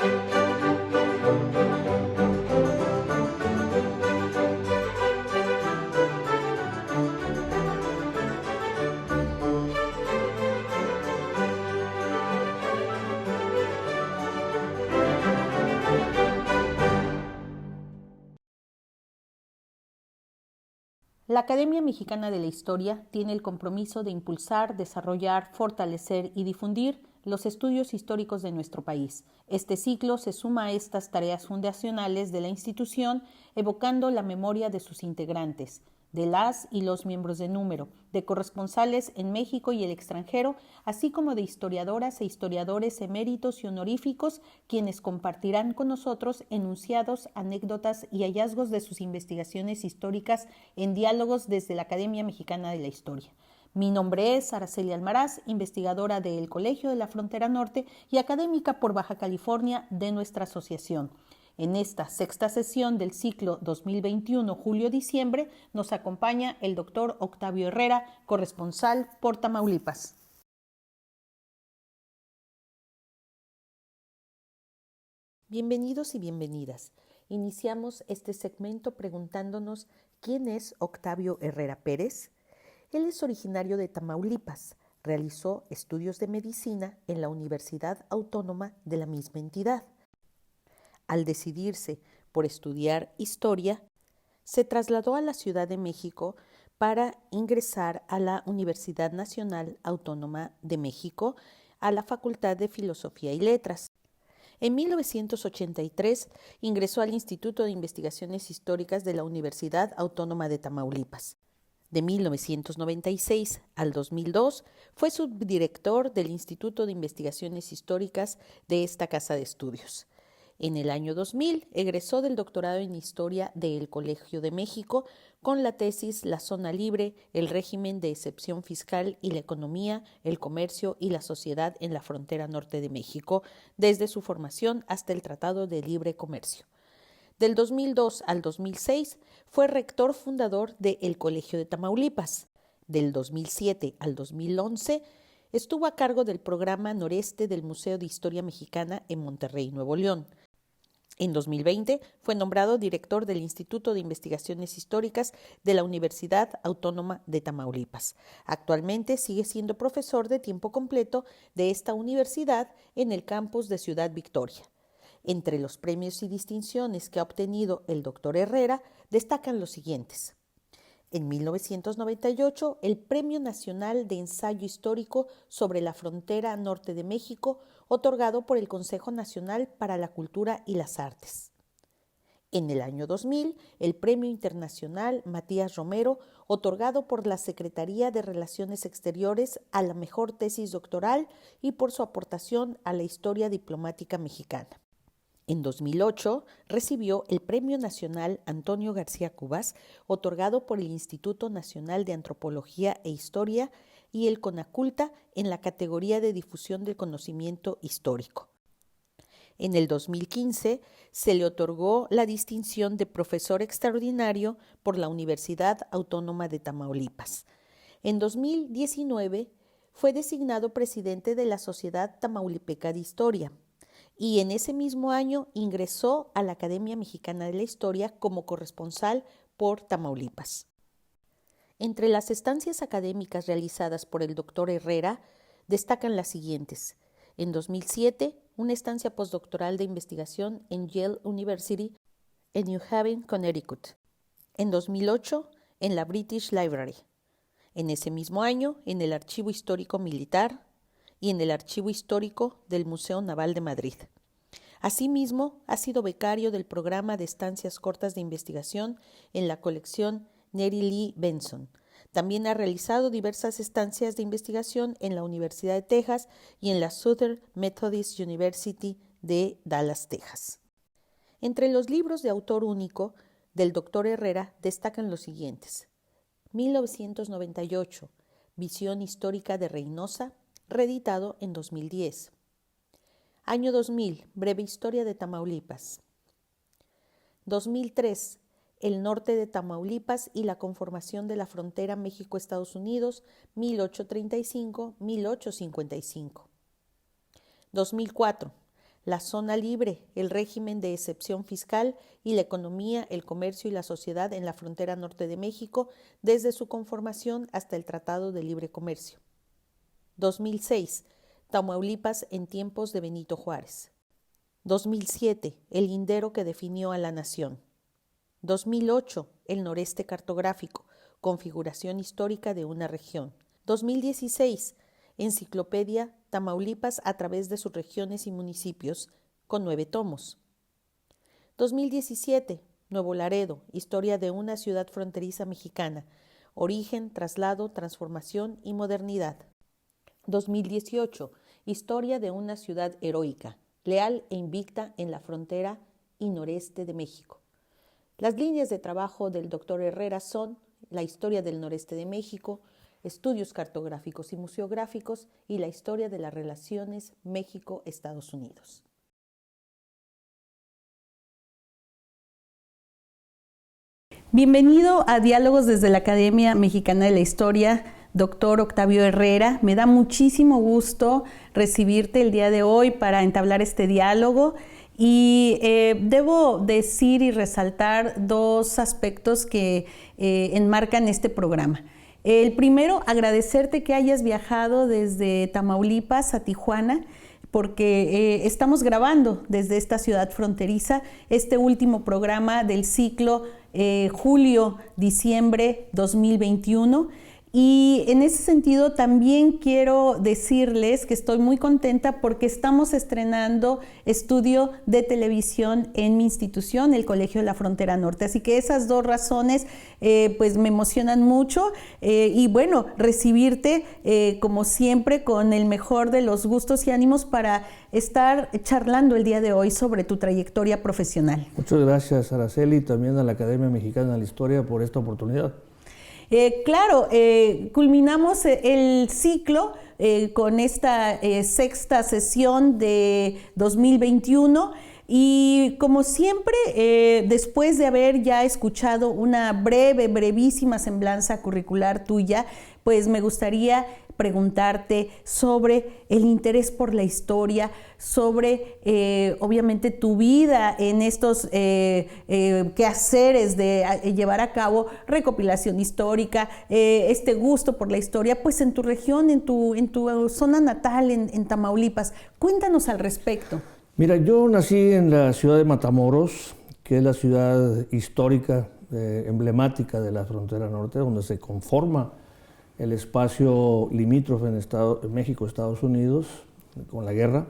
La Academia Mexicana de la Historia tiene el compromiso de impulsar, desarrollar, fortalecer y difundir los estudios históricos de nuestro país. Este ciclo se suma a estas tareas fundacionales de la institución, evocando la memoria de sus integrantes, de las y los miembros de número, de corresponsales en México y el extranjero, así como de historiadoras e historiadores eméritos y honoríficos, quienes compartirán con nosotros enunciados, anécdotas y hallazgos de sus investigaciones históricas en diálogos desde la Academia Mexicana de la Historia. Mi nombre es Araceli Almaraz, investigadora del Colegio de la Frontera Norte y académica por Baja California de nuestra asociación. En esta sexta sesión del ciclo 2021 julio-diciembre nos acompaña el doctor Octavio Herrera, corresponsal por Tamaulipas. Bienvenidos y bienvenidas. Iniciamos este segmento preguntándonos ¿quién es Octavio Herrera Pérez? Él es originario de Tamaulipas. Realizó estudios de medicina en la Universidad Autónoma de la misma entidad. Al decidirse por estudiar historia, se trasladó a la Ciudad de México para ingresar a la Universidad Nacional Autónoma de México, a la Facultad de Filosofía y Letras. En 1983 ingresó al Instituto de Investigaciones Históricas de la Universidad Autónoma de Tamaulipas. De 1996 al 2002 fue subdirector del Instituto de Investigaciones Históricas de esta casa de estudios. En el año 2000 egresó del doctorado en Historia del Colegio de México con la tesis La Zona Libre, el régimen de excepción fiscal y la economía, el comercio y la sociedad en la frontera norte de México, desde su formación hasta el Tratado de Libre Comercio. Del 2002 al 2006 fue rector fundador del Colegio de Tamaulipas. Del 2007 al 2011 estuvo a cargo del programa Noreste del Museo de Historia Mexicana en Monterrey, Nuevo León. En 2020 fue nombrado director del Instituto de Investigaciones Históricas de la Universidad Autónoma de Tamaulipas. Actualmente sigue siendo profesor de tiempo completo de esta universidad en el campus de Ciudad Victoria. Entre los premios y distinciones que ha obtenido el doctor Herrera destacan los siguientes. En 1998, el Premio Nacional de Ensayo Histórico sobre la Frontera Norte de México, otorgado por el Consejo Nacional para la Cultura y las Artes. En el año 2000, el Premio Internacional Matías Romero, otorgado por la Secretaría de Relaciones Exteriores a la mejor tesis doctoral y por su aportación a la historia diplomática mexicana. En 2008 recibió el Premio Nacional Antonio García Cubas, otorgado por el Instituto Nacional de Antropología e Historia y el CONACULTA en la categoría de difusión del conocimiento histórico. En el 2015 se le otorgó la distinción de profesor extraordinario por la Universidad Autónoma de Tamaulipas. En 2019 fue designado presidente de la Sociedad Tamaulipeca de Historia. Y en ese mismo año ingresó a la Academia Mexicana de la Historia como corresponsal por Tamaulipas. Entre las estancias académicas realizadas por el doctor Herrera destacan las siguientes. En 2007, una estancia postdoctoral de investigación en Yale University en New Haven, Connecticut. En 2008, en la British Library. En ese mismo año, en el Archivo Histórico Militar y en el Archivo Histórico del Museo Naval de Madrid. Asimismo, ha sido becario del programa de estancias cortas de investigación en la colección Nettie Lee Benson. También ha realizado diversas estancias de investigación en la Universidad de Texas y en la Southern Methodist University de Dallas, Texas. Entre los libros de autor único del Dr. Herrera destacan los siguientes. 1998, Visión histórica de Reynosa, reeditado en 2010. Año 2000, Breve historia de Tamaulipas. 2003, El norte de Tamaulipas y la conformación de la frontera México-Estados Unidos, 1835-1855. 2004, la zona libre, el régimen de excepción fiscal y la economía, el comercio y la sociedad en la frontera norte de México desde su conformación hasta el Tratado de Libre Comercio. 2006. Tamaulipas en tiempos de Benito Juárez. 2007. El lindero que definió a la nación. 2008. El noreste cartográfico, configuración histórica de una región. 2016. Enciclopedia Tamaulipas a través de sus regiones y municipios, con 9 tomos. 2017. Nuevo Laredo, historia de una ciudad fronteriza mexicana, origen, traslado, transformación y modernidad. 2018. Historia de una ciudad heroica, leal e invicta en la frontera y noreste de México. Las líneas de trabajo del Dr. Herrera son la historia del noreste de México, estudios cartográficos y museográficos y la historia de las relaciones México-Estados Unidos. Bienvenido a Diálogos desde la Academia Mexicana de la Historia, doctor Octavio Herrera. Me da muchísimo gusto recibirte el día de hoy para entablar este diálogo y debo decir y resaltar dos aspectos que enmarcan este programa. El primero, agradecerte que hayas viajado desde Tamaulipas a Tijuana, porque estamos grabando desde esta ciudad fronteriza este último programa del ciclo julio-diciembre 2021. Y en ese sentido también quiero decirles que estoy muy contenta porque estamos estrenando estudio de televisión en mi institución, el Colegio de la Frontera Norte. Así que esas dos razones pues me emocionan mucho y bueno, recibirte como siempre con el mejor de los gustos y ánimos para estar charlando el día de hoy sobre tu trayectoria profesional. Muchas gracias, Araceli, y también a la Academia Mexicana de la Historia por esta oportunidad. Claro, culminamos el ciclo con esta sexta sesión de 2021 y como siempre, después de haber ya escuchado una brevísima semblanza curricular tuya, pues me gustaría preguntarte sobre el interés por la historia, sobre obviamente tu vida en estos quehaceres de llevar a cabo recopilación histórica, este gusto por la historia, pues en tu región, en tu zona natal, en Tamaulipas. Cuéntanos al respecto. Mira, yo nací en la ciudad de Matamoros, que es la ciudad histórica, emblemática de la frontera norte, donde se conforma el espacio limítrofe en México, Estados Unidos, con la guerra.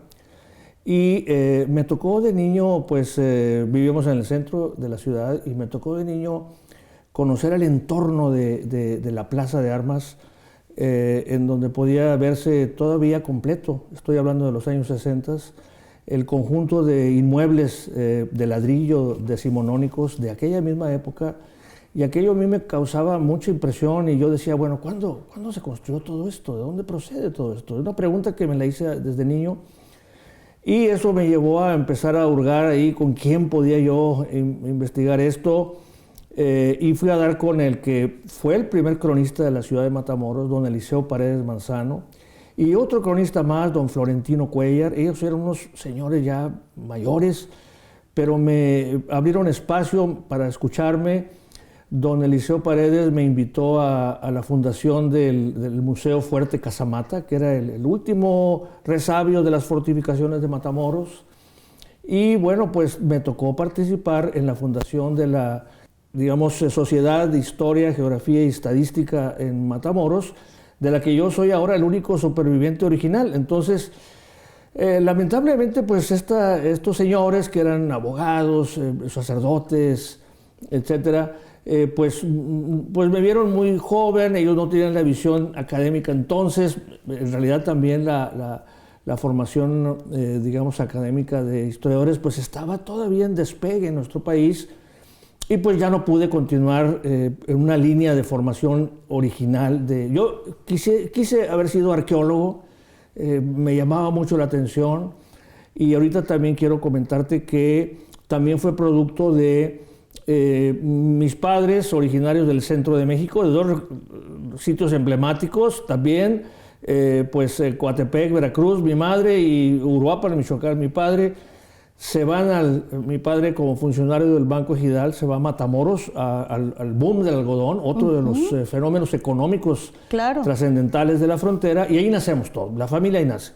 Y me tocó de niño, pues vivíamos en el centro de la ciudad, y me tocó de niño conocer el entorno de la Plaza de Armas, en donde podía verse todavía completo, estoy hablando de los años 60, el conjunto de inmuebles de ladrillo decimonónicos de aquella misma época. Y aquello a mí me causaba mucha impresión y yo decía, bueno, ¿cuándo se construyó todo esto? ¿De dónde procede todo esto? Es una pregunta que me la hice desde niño y eso me llevó a empezar a hurgar ahí con quién podía yo investigar esto y fui a dar con el que fue el primer cronista de la ciudad de Matamoros, don Eliseo Paredes Manzano, y otro cronista más, don Florentino Cuellar. Ellos eran unos señores ya mayores, pero me abrieron espacio para escucharme. Don Eliseo Paredes me invitó a la fundación del Museo Fuerte Casamata, que era el último resabio de las fortificaciones de Matamoros. Y bueno, pues me tocó participar en la fundación de la, digamos, Sociedad de Historia, Geografía y Estadística en Matamoros, de la que yo soy ahora el único superviviente original. Entonces, lamentablemente, pues estos señores que eran abogados, sacerdotes, etcétera, pues me vieron muy joven, ellos no tenían la visión académica entonces, en realidad también la formación, digamos, académica de historiadores, pues estaba todavía en despegue en nuestro país y pues ya no pude continuar en una línea de formación original. Yo quise haber sido arqueólogo, me llamaba mucho la atención y ahorita también quiero comentarte que también fue producto de mis padres originarios del centro de México, de dos sitios emblemáticos también, Coatepec, Veracruz, mi madre, y Uruapan, Michoacán, mi padre. Mi padre como funcionario del Banco Ejidal se va a Matamoros, al boom del algodón, otro de los fenómenos económicos trascendentales de la frontera, y ahí nacemos todos, la familia ahí nace.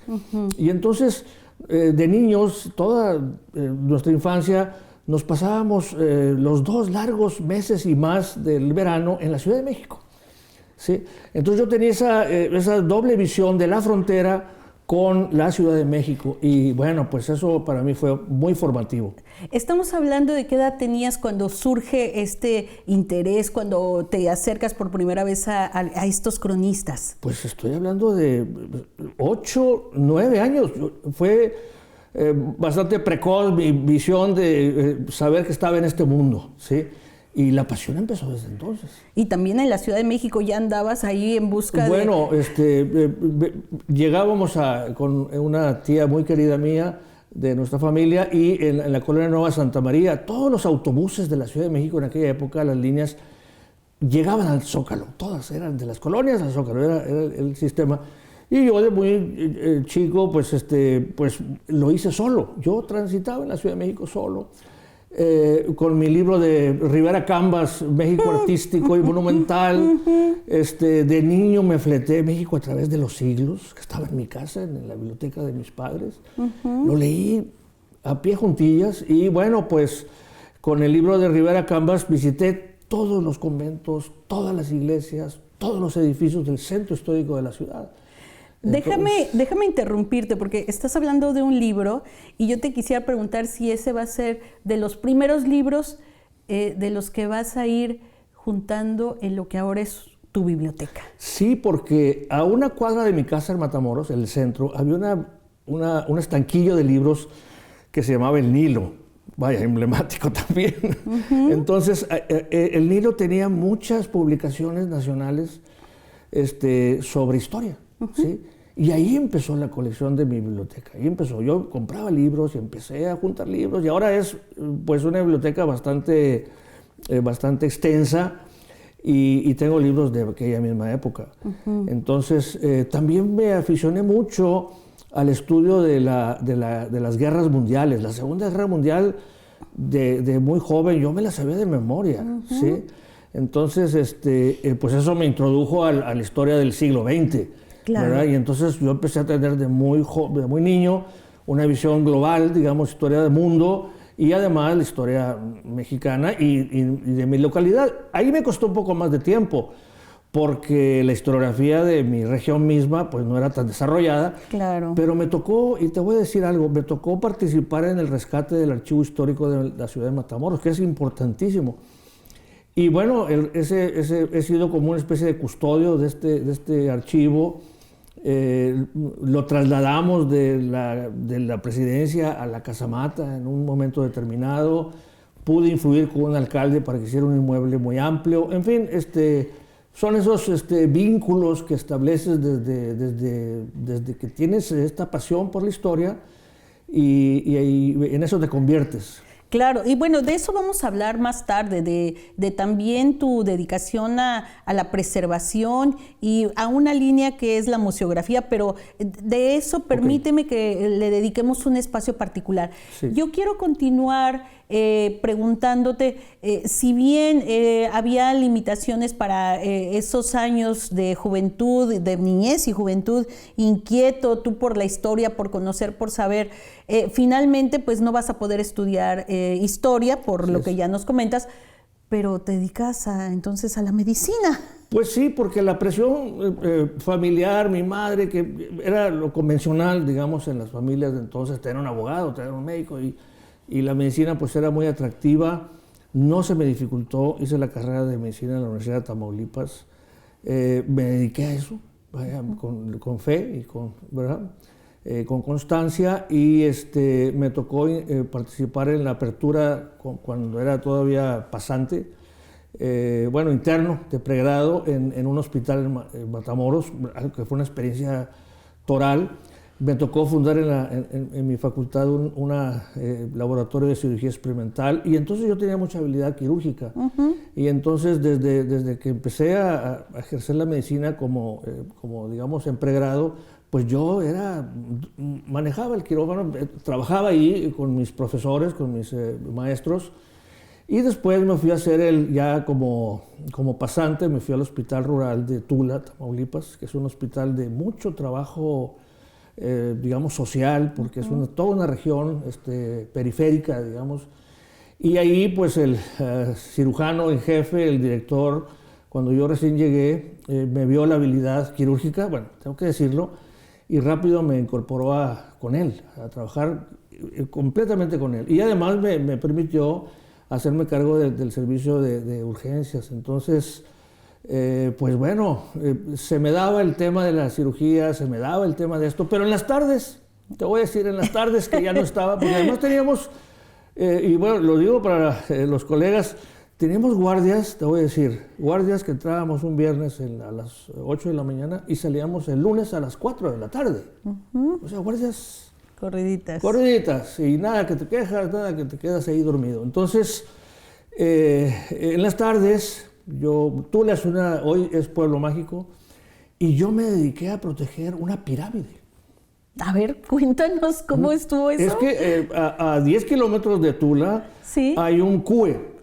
Y entonces, de niños, toda nuestra infancia, nos pasábamos los 2 largos meses y más del verano en la Ciudad de México. ¿Sí? Entonces yo tenía esa doble visión de la frontera con la Ciudad de México, y bueno, pues eso para mí fue muy formativo. Estamos hablando de qué edad tenías cuando surge este interés, cuando te acercas por primera vez a estos cronistas. Pues estoy hablando de 8, 9 años. Fue bastante precoz mi visión de saber que estaba en este mundo, ¿sí? Y la pasión empezó desde entonces. Y también en la Ciudad de México ya andabas ahí en busca Bueno, llegábamos con una tía muy querida mía de nuestra familia, y en la colonia Nueva Santa María, todos los autobuses de la Ciudad de México en aquella época, las líneas, llegaban al Zócalo. Todas eran de las colonias al Zócalo, era el sistema. Y yo de muy chico, pues lo hice solo. Yo transitaba en la Ciudad de México solo. Con mi libro de Rivera Cambas, México Artístico y Monumental. De niño me fleté México a través de los siglos, que estaba en mi casa, en la biblioteca de mis padres. Lo leí a pie juntillas, y bueno, pues con el libro de Rivera Cambas visité todos los conventos, todas las iglesias, todos los edificios del centro histórico de la ciudad. Déjame interrumpirte, porque estás hablando de un libro y yo te quisiera preguntar si ese va a ser de los primeros libros de los que vas a ir juntando en lo que ahora es tu biblioteca. Sí, porque a una cuadra de mi casa en Matamoros, en el centro, había un estanquillo de libros que se llamaba El Nilo. Vaya, emblemático también. Entonces, el Nilo tenía muchas publicaciones nacionales sobre historia, ¿sí? Y ahí empezó la colección de mi biblioteca. Ahí empezó. Yo compraba libros y empecé a juntar libros, y ahora es pues una biblioteca bastante extensa, y tengo libros de aquella misma época. Entonces, también me aficioné mucho al estudio de las guerras mundiales. La Segunda Guerra Mundial, de muy joven, yo me la sabía de memoria, ¿sí? Entonces, pues eso me introdujo a la historia del siglo XX. Claro. ¿Verdad? Y entonces yo empecé a tener de muy niño una visión global, digamos, historia del mundo, y además la historia mexicana y de mi localidad. Ahí me costó un poco más de tiempo, porque la historiografía de mi región misma pues no era tan desarrollada. Claro. Pero me tocó, y te voy a decir algo, me tocó participar en el rescate del archivo histórico de la ciudad de Matamoros, que es importantísimo. Y bueno, he sido como una especie de custodio de este archivo. Lo trasladamos de la presidencia a la Casamata en un momento determinado. Pude influir con un alcalde para que hiciera un inmueble muy amplio. En fin, son esos vínculos que estableces desde que tienes esta pasión por la historia, y en eso te conviertes. Claro, y bueno, de eso vamos a hablar más tarde, de también tu dedicación a la preservación y a una línea que es la museografía, pero de eso permíteme que le dediquemos un espacio particular. Sí. Yo quiero continuar preguntándote, si bien había limitaciones para esos años de juventud, de niñez y juventud, inquieto, tú por la historia, por conocer, por saber, finalmente pues no vas a poder estudiar historia, por lo que ya nos comentas, pero te dedicas entonces a la medicina. Pues sí, porque la presión familiar, mi madre, que era lo convencional, digamos, en las familias de entonces, tener un abogado, tener un médico, y la medicina pues era muy atractiva. No se me dificultó, hice la carrera de medicina en la Universidad de Tamaulipas. Me dediqué a eso, vaya, con fe y con constancia, y me tocó participar en la apertura cuando era todavía pasante, interno de pregrado en un hospital en Matamoros, que fue una experiencia toral. Me tocó fundar en mi facultad un laboratorio de cirugía experimental y entonces yo tenía mucha habilidad quirúrgica. Y entonces desde que empecé a ejercer la medicina como digamos en pregrado, pues yo manejaba el quirófano, trabajaba ahí con mis profesores, con mis maestros. Y después me fui a hacer ya como pasante, me fui al Hospital Rural de Tula, Tamaulipas, que es un hospital de mucho trabajo, digamos, social, porque es toda una región periférica, digamos. Y ahí, pues, el cirujano en jefe, el director, cuando yo recién llegué, me vio la habilidad quirúrgica, bueno, tengo que decirlo, y rápido me incorporó con él, a trabajar completamente con él. Y además me permitió hacerme cargo del servicio de urgencias. Entonces, pues bueno, se me daba el tema de la cirugía, se me daba el tema de esto, pero en las tardes, te voy a decir, en las tardes que ya no estaba, porque además teníamos, y bueno, lo digo para los colegas, teníamos guardias, te voy a decir, guardias que entrábamos un viernes a las 8 de la mañana y salíamos el lunes a las 4 de la tarde. O sea, guardias corriditas. Corriditas, y nada que te quejas, nada que te quedas ahí dormido. Entonces, en las tardes, Tula hoy es pueblo mágico, y yo me dediqué a proteger una pirámide. A ver, cuéntanos cómo estuvo eso. Es que a 10 kilómetros de Tula hay un CUE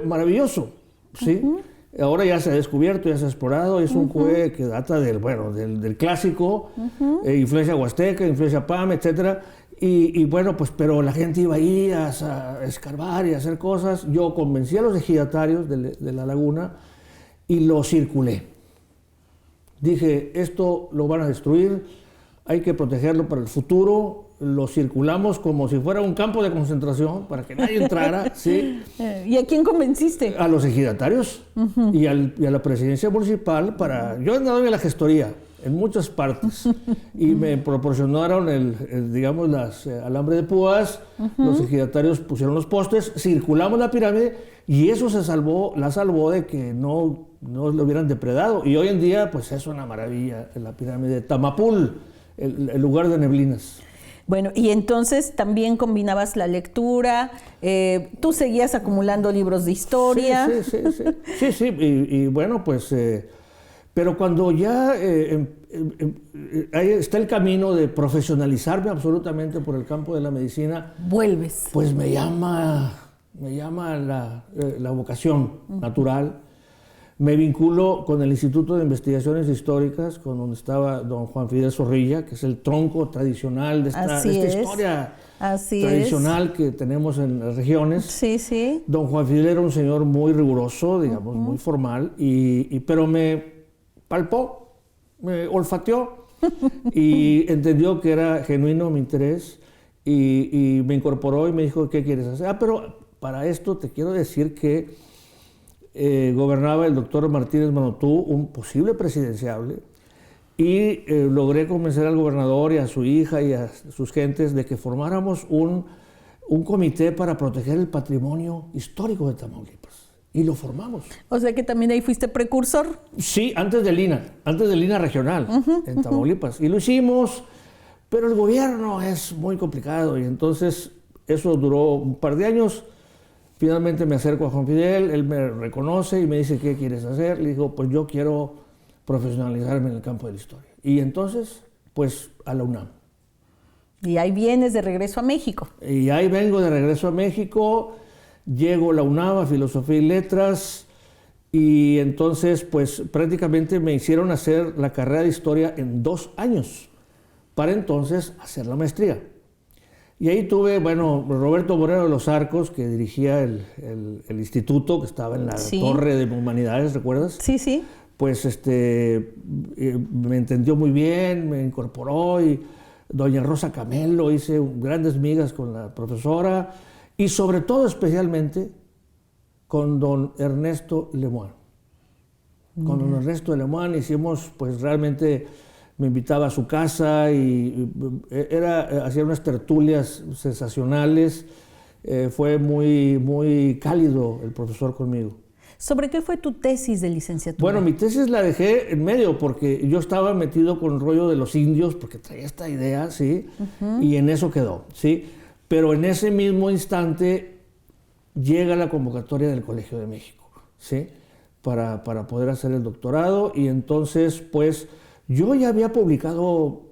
maravilloso, ¿sí? Ahora ya se ha descubierto, ya se ha explorado, es un CUE que data del clásico, influencia huasteca, influencia PAM, etc. Y bueno, pues, pero la gente iba ahí a escarbar y a hacer cosas. Yo convencí a los ejidatarios de la laguna y lo circulé. Dije, esto lo van a destruir, hay que protegerlo para el futuro. Lo circulamos como si fuera un campo de concentración para que nadie entrara, ¿sí? ¿Y a quién convenciste? A los ejidatarios y a la presidencia municipal. Yo andaba en la gestoría en muchas partes y me proporcionaron digamos, alambre de púas, los ejidatarios pusieron los postes, circulamos la pirámide y eso la salvó de que no lo hubieran depredado. Y hoy en día, pues es una maravilla la pirámide de Tamapul, el lugar de neblinas. Bueno, y entonces también combinabas la lectura, tú seguías acumulando libros de historia. Sí, y bueno, pues, pero cuando ya ahí está el camino de profesionalizarme absolutamente por el campo de la medicina, vuelves. Pues me llama la vocación natural. Me vinculo con el Instituto de Investigaciones Históricas, con donde estaba don Juan Fidel Zorrilla, que es el tronco tradicional de esta historia tradicional que tenemos en las regiones. Sí. Don Juan Fidel era un señor muy riguroso, digamos, muy formal, pero me palpó, me olfateó y entendió que era genuino mi interés y me incorporó y me dijo, ¿qué quieres hacer? Pero para esto te quiero decir que gobernaba el doctor Martínez Manotú, un posible presidenciable, y logré convencer al gobernador y a su hija y a sus gentes de que formáramos un comité para proteger el patrimonio histórico de Tamaulipas. Y lo formamos. O sea que también ahí fuiste precursor. Sí, antes del INA regional en Tamaulipas. Y lo hicimos, pero el gobierno es muy complicado y entonces eso duró un par de años. Finalmente me acerco a Juan Fidel, él me reconoce y me dice, ¿qué quieres hacer? Le digo, pues yo quiero profesionalizarme en el campo de la historia. Y entonces, pues a la UNAM. Y ahí vienes de regreso a México. Y ahí vengo de regreso a México, llego a la UNAM a Filosofía y Letras, y entonces, pues prácticamente me hicieron hacer la carrera de Historia en 2 años, para entonces hacer la maestría. Y ahí tuve, bueno, Roberto Moreno de los Arcos, que dirigía el instituto, que estaba en la Torre de Humanidades, ¿recuerdas? Sí. Pues me entendió muy bien, me incorporó, y doña Rosa Camelo, hice grandes migas con la profesora, y sobre todo, especialmente, con don Ernesto Lemoine. Con don Ernesto Lemoine hicimos, pues realmente... Me invitaba a su casa y hacía unas tertulias sensacionales. Fue muy cálido el profesor conmigo. ¿Sobre qué fue tu tesis de licenciatura? Bueno, mi tesis la dejé en medio porque yo estaba metido con el rollo de los indios, porque traía esta idea, ¿sí? Y en eso quedó, ¿sí? Pero en ese mismo instante llega la convocatoria del Colegio de México, ¿sí? Para poder hacer el doctorado, y entonces, pues, yo ya había publicado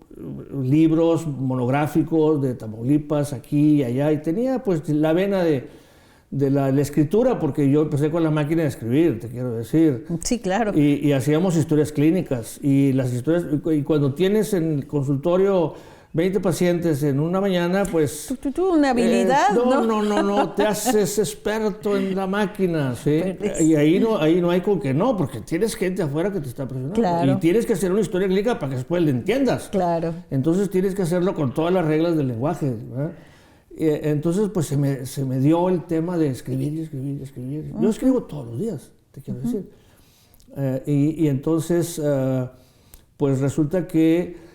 libros monográficos de Tamaulipas aquí y allá, y tenía pues la vena de la escritura, porque yo empecé con la máquina de escribir, te quiero decir. Sí, claro. Y hacíamos historias clínicas, y las historias, y cuando tienes en el consultorio 20 pacientes en una mañana, pues... Una habilidad, No, te haces experto en la máquina, ¿sí? Y ahí no hay con que no, porque tienes gente afuera que te está presionando. Claro. Y tienes que hacer una historia clínica para que después la entiendas. Claro. Entonces tienes que hacerlo con todas las reglas del lenguaje, ¿verdad? Entonces, pues se me dio el tema de escribir y escribir y escribir. Yo escribo todos los días, te quiero decir. Y entonces, pues resulta que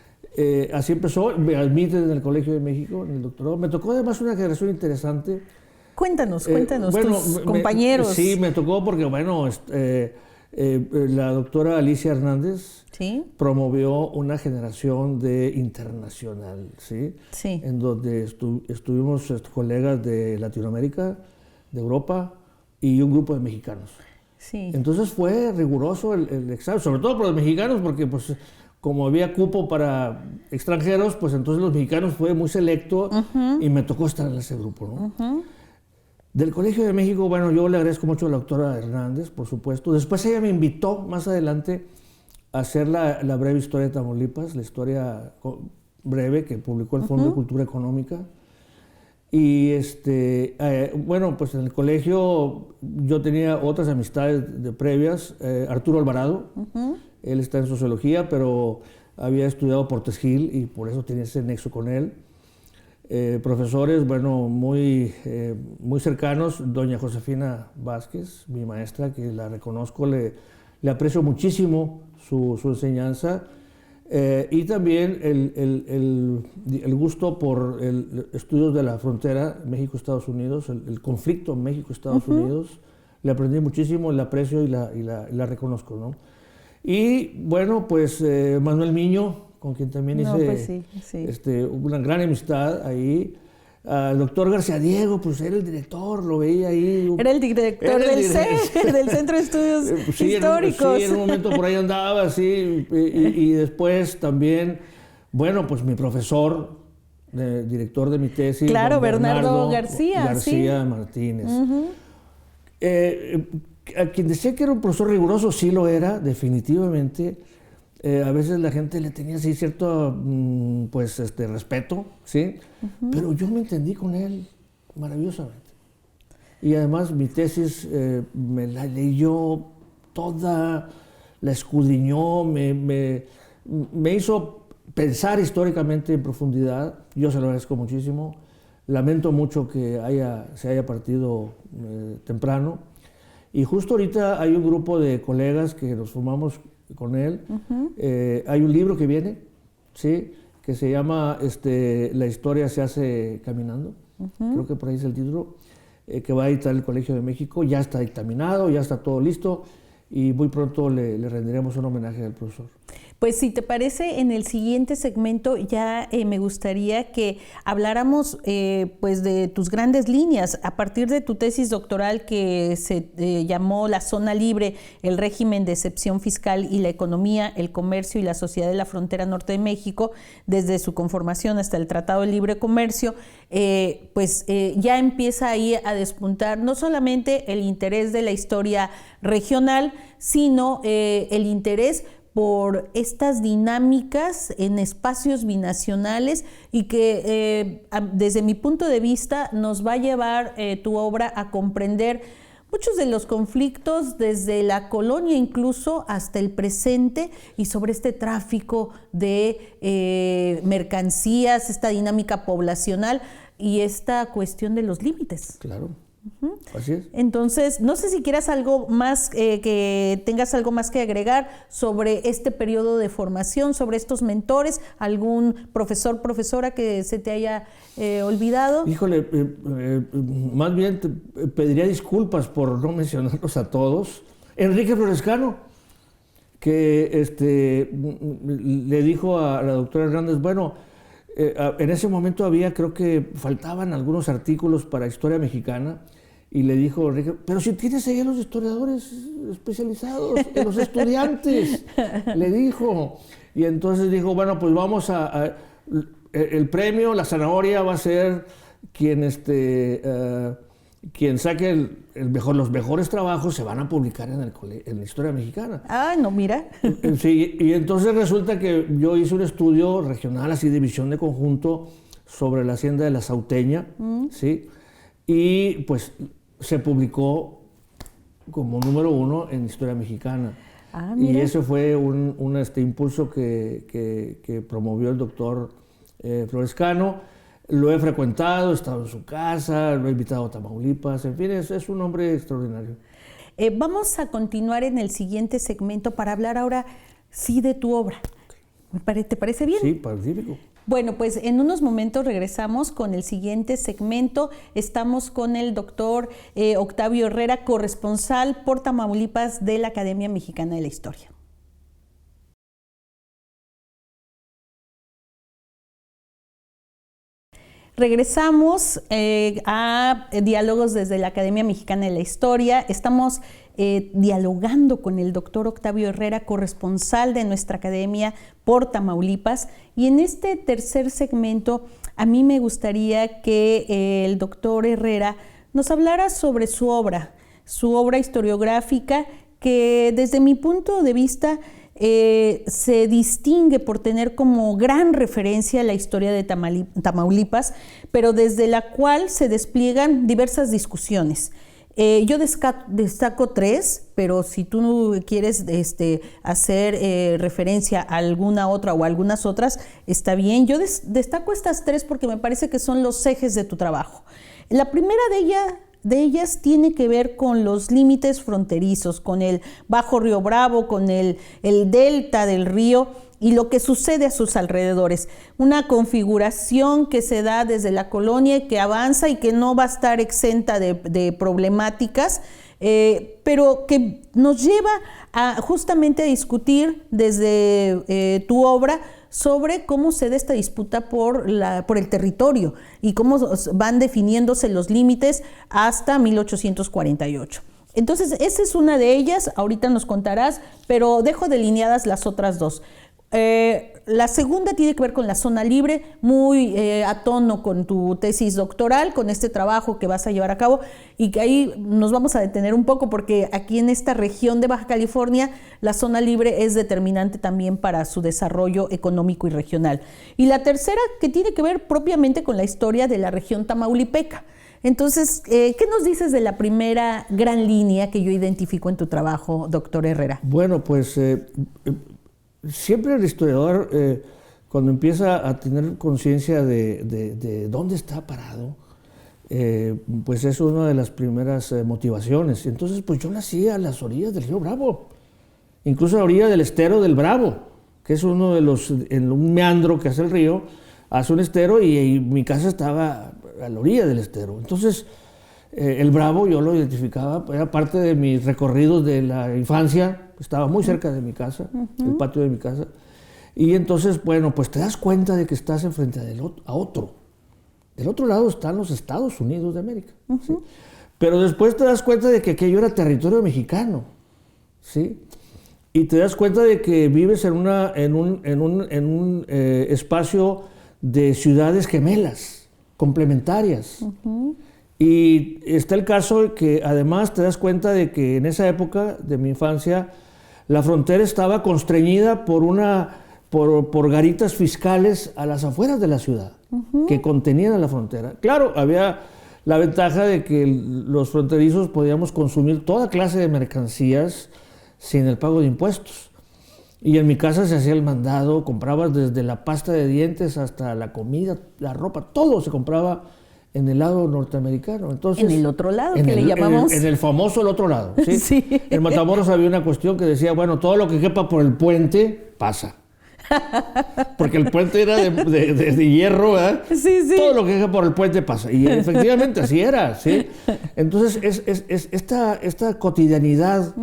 así empezó, me admiten en el Colegio de México, en el doctorado. Me tocó además una generación interesante. Cuéntanos, bueno, tus compañeros. Sí, me tocó porque, bueno, la doctora Alicia Hernández, ¿sí?, promovió una generación de internacional, ¿sí? Sí. En donde estuvimos colegas de Latinoamérica, de Europa y un grupo de mexicanos. Sí. Entonces fue riguroso el examen, sobre todo para los mexicanos, porque pues como había cupo para extranjeros, pues entonces los mexicanos fue muy selecto y me tocó estar en ese grupo, ¿no? Del Colegio de México, bueno, yo le agradezco mucho a la doctora Hernández, por supuesto. Después ella me invitó más adelante a hacer la breve historia de Tamaulipas, la historia breve que publicó el Fondo de Cultura Económica. Y bueno, pues en el colegio yo tenía otras amistades de previas. Arturo Alvarado, él está en sociología, pero había estudiado Portes Gil y por eso tenía ese nexo con él. Profesores, bueno, muy cercanos, doña Josefina Vázquez, mi maestra, que la reconozco, le aprecio muchísimo su enseñanza, y también el gusto por estudios de la frontera México-Estados Unidos, el conflicto México-Estados Unidos. Le aprendí muchísimo, le aprecio y la reconozco, ¿no? Y bueno, pues Manuel Miño, con quien también hice una gran amistad ahí. El doctor García Diego, pues era el director, lo veía ahí. Era el director del Centro de Estudios Históricos. Sí, en un momento por ahí andaba, sí. Y después también, bueno, pues mi profesor, director de mi tesis. Claro, Bernardo García. García Martínez. A quien decía que era un profesor riguroso, sí lo era, definitivamente. A veces la gente le tenía así cierto respeto, ¿sí? Pero yo me entendí con él maravillosamente. Y además mi tesis me la leyó toda, la escudriñó, me hizo pensar históricamente en profundidad. Yo se lo agradezco muchísimo. Lamento mucho que se haya partido temprano. Y justo ahorita hay un grupo de colegas que nos formamos con él. Hay un libro que viene, ¿sí?, que se llama La historia se hace caminando. Creo que por ahí es el título, que va a editar el Colegio de México. Ya está dictaminado, ya está todo listo y muy pronto le rendiremos un homenaje al profesor. Pues si te parece, en el siguiente segmento ya me gustaría que habláramos pues de tus grandes líneas a partir de tu tesis doctoral que se llamó La Zona Libre, el régimen de excepción fiscal y la economía, el comercio y la sociedad de la frontera norte de México, desde su conformación hasta el Tratado de Libre Comercio. Ya empieza ahí a despuntar no solamente el interés de la historia regional, sino el interés por estas dinámicas en espacios binacionales y que desde mi punto de vista nos va a llevar tu obra a comprender muchos de los conflictos desde la colonia incluso hasta el presente y sobre este tráfico de mercancías, esta dinámica poblacional y esta cuestión de los límites. Claro. Así es. Entonces, no sé si quieras algo más, que tengas algo más que agregar sobre este periodo de formación, sobre estos mentores, algún profesor, profesora que se te haya olvidado. Híjole, más bien te pediría disculpas por no mencionarlos a todos. Enrique Florescano, que le dijo a la doctora Hernández, bueno, en ese momento creo que faltaban algunos artículos para historia mexicana, y le dijo Enrique, pero si tienes ahí a los historiadores especializados, a los estudiantes, le dijo. Y entonces dijo, bueno, pues vamos el premio, la zanahoria va a ser quien saque los mejores trabajos se van a publicar en la historia mexicana. Ah, no, mira. Sí, y entonces resulta que yo hice un estudio regional, así de visión de conjunto, sobre la hacienda de la Sauteña, ¿sí? Y pues se publicó como número 1 en historia mexicana. Ah, mira. Y ese fue un impulso que promovió el doctor Florescano. Lo he frecuentado, he estado en su casa, lo he invitado a Tamaulipas, en fin, es un hombre extraordinario. Vamos a continuar en el siguiente segmento para hablar ahora sí de tu obra. ¿Te parece bien? Sí, pacífico. Bueno, pues en unos momentos regresamos con el siguiente segmento. Estamos con el doctor Octavio Herrera, corresponsal por Tamaulipas de la Academia Mexicana de la Historia. Regresamos a Diálogos desde la Academia Mexicana de la Historia. Estamos dialogando con el doctor Octavio Herrera, corresponsal de nuestra academia por Tamaulipas. Y en este tercer segmento, a mí me gustaría que el doctor Herrera nos hablara sobre su obra historiográfica, que desde mi punto de vista se distingue por tener como gran referencia la historia de Tamaulipas, pero desde la cual se despliegan diversas discusiones. Yo destaco 3, pero si tú quieres hacer referencia a alguna otra o algunas otras, está bien. Yo destaco estas 3 porque me parece que son los ejes de tu trabajo. La primera de ellas tiene que ver con los límites fronterizos, con el Bajo Río Bravo, con el delta del río y lo que sucede a sus alrededores. Una configuración que se da desde la colonia y que avanza y que no va a estar exenta de problemáticas, pero que nos lleva justamente a discutir desde tu obra sobre cómo se da esta disputa por el territorio y cómo van definiéndose los límites hasta 1848. Entonces, esa es una de ellas, ahorita nos contarás, pero dejo delineadas las otras 2. La segunda tiene que ver con la zona libre, muy a tono con tu tesis doctoral, con este trabajo que vas a llevar a cabo, y que ahí nos vamos a detener un poco porque aquí en esta región de Baja California la zona libre es determinante también para su desarrollo económico y regional. Y la tercera, que tiene que ver propiamente con la historia de la región tamaulipeca. Entonces, ¿qué nos dices de la primera gran línea que yo identifico en tu trabajo, doctor Herrera? Bueno, pues siempre el historiador, cuando empieza a tener conciencia de dónde está parado, pues es una de las primeras motivaciones. Entonces, pues yo nací a las orillas del río Bravo, incluso a la orilla del estero del Bravo, que es uno de un meandro que hace el río, hace un estero y mi casa estaba a la orilla del estero. Entonces, el Bravo yo lo identificaba, era parte de mis recorridos de la infancia, estaba muy cerca de mi casa, el patio de mi casa, y entonces, bueno, pues te das cuenta de que estás enfrente a otro. Del otro lado están los Estados Unidos de América, ¿sí? Pero después te das cuenta de que aquello era territorio mexicano, ¿sí? Y te das cuenta de que vives en un espacio de ciudades gemelas, complementarias. Y está el caso que además te das cuenta de que en esa época de mi infancia la frontera estaba constreñida por garitas fiscales a las afueras de la ciudad, que contenían a la frontera. Claro, había la ventaja de que los fronterizos podíamos consumir toda clase de mercancías sin el pago de impuestos. Y en mi casa se hacía el mandado, comprabas desde la pasta de dientes hasta la comida, la ropa, todo se compraba en el lado norteamericano. Entonces, en el otro lado, que le llamamos... En el famoso el otro lado, ¿sí? Sí. En Matamoros había una cuestión que decía, bueno, todo lo que quepa por el puente, pasa. Porque el puente era de hierro, ¿verdad? Sí, sí. Todo lo que quepa por el puente pasa. Y efectivamente así era, ¿sí? Entonces, esta cotidianidad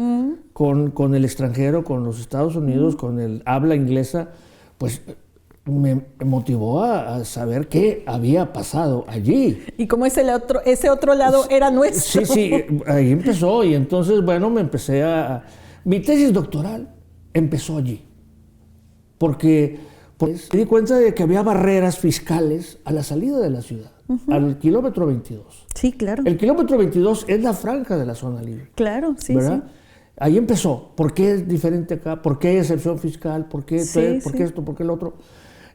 con el extranjero, con los Estados Unidos, con el habla inglesa, pues me motivó a saber qué había pasado allí. Y como ese otro lado era nuestro. Sí, ahí empezó. Y entonces, bueno, mi tesis doctoral empezó allí. Porque pues, me di cuenta de que había barreras fiscales a la salida de la ciudad, al kilómetro 22. Sí, claro. El kilómetro 22 es la franja de la zona libre. Claro, sí, ¿verdad? sí. Ahí empezó. ¿Por qué es diferente acá? ¿Por qué hay excepción fiscal? ¿Por qué, ¿por qué esto? ¿Por qué el otro?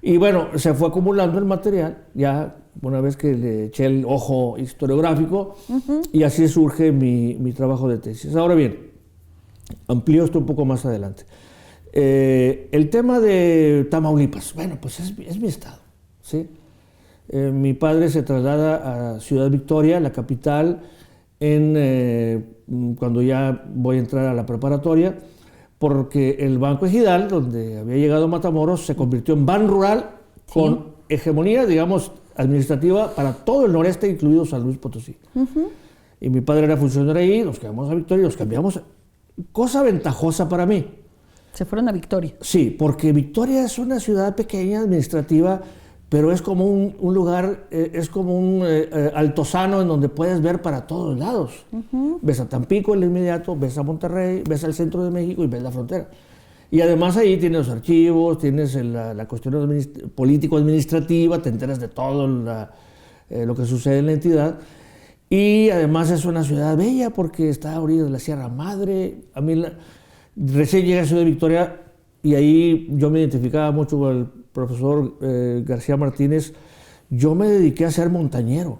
Y bueno, se fue acumulando el material, ya una vez que le eché el ojo historiográfico, y así surge mi trabajo de tesis. Ahora bien, amplío esto un poco más adelante. El tema de Tamaulipas, bueno, pues es mi estado, ¿sí? Mi padre se traslada a Ciudad Victoria, la capital, cuando ya voy a entrar a la preparatoria, porque el Banco Ejidal, donde había llegado Matamoros, se convirtió en ban rural con hegemonía, digamos, administrativa para todo el noreste, incluido San Luis Potosí. Y mi padre era funcionario ahí, nos quedamos a Victoria y nos cambiamos. Cosa ventajosa para mí. Se fueron a Victoria. Sí, porque Victoria es una ciudad pequeña, administrativa, pero es como un lugar, es como un altozano en donde puedes ver para todos lados. Ves a Tampico en el inmediato, ves a Monterrey, ves al centro de México y ves la frontera. Y además ahí tienes los archivos, tienes la cuestión político-administrativa, te enteras de todo lo que sucede en la entidad. Y además es una ciudad bella porque está a orillas de la Sierra Madre. A mí recién llegué a Ciudad Victoria y ahí yo me identificaba mucho con el profesor García Martínez. Yo me dediqué a ser montañero.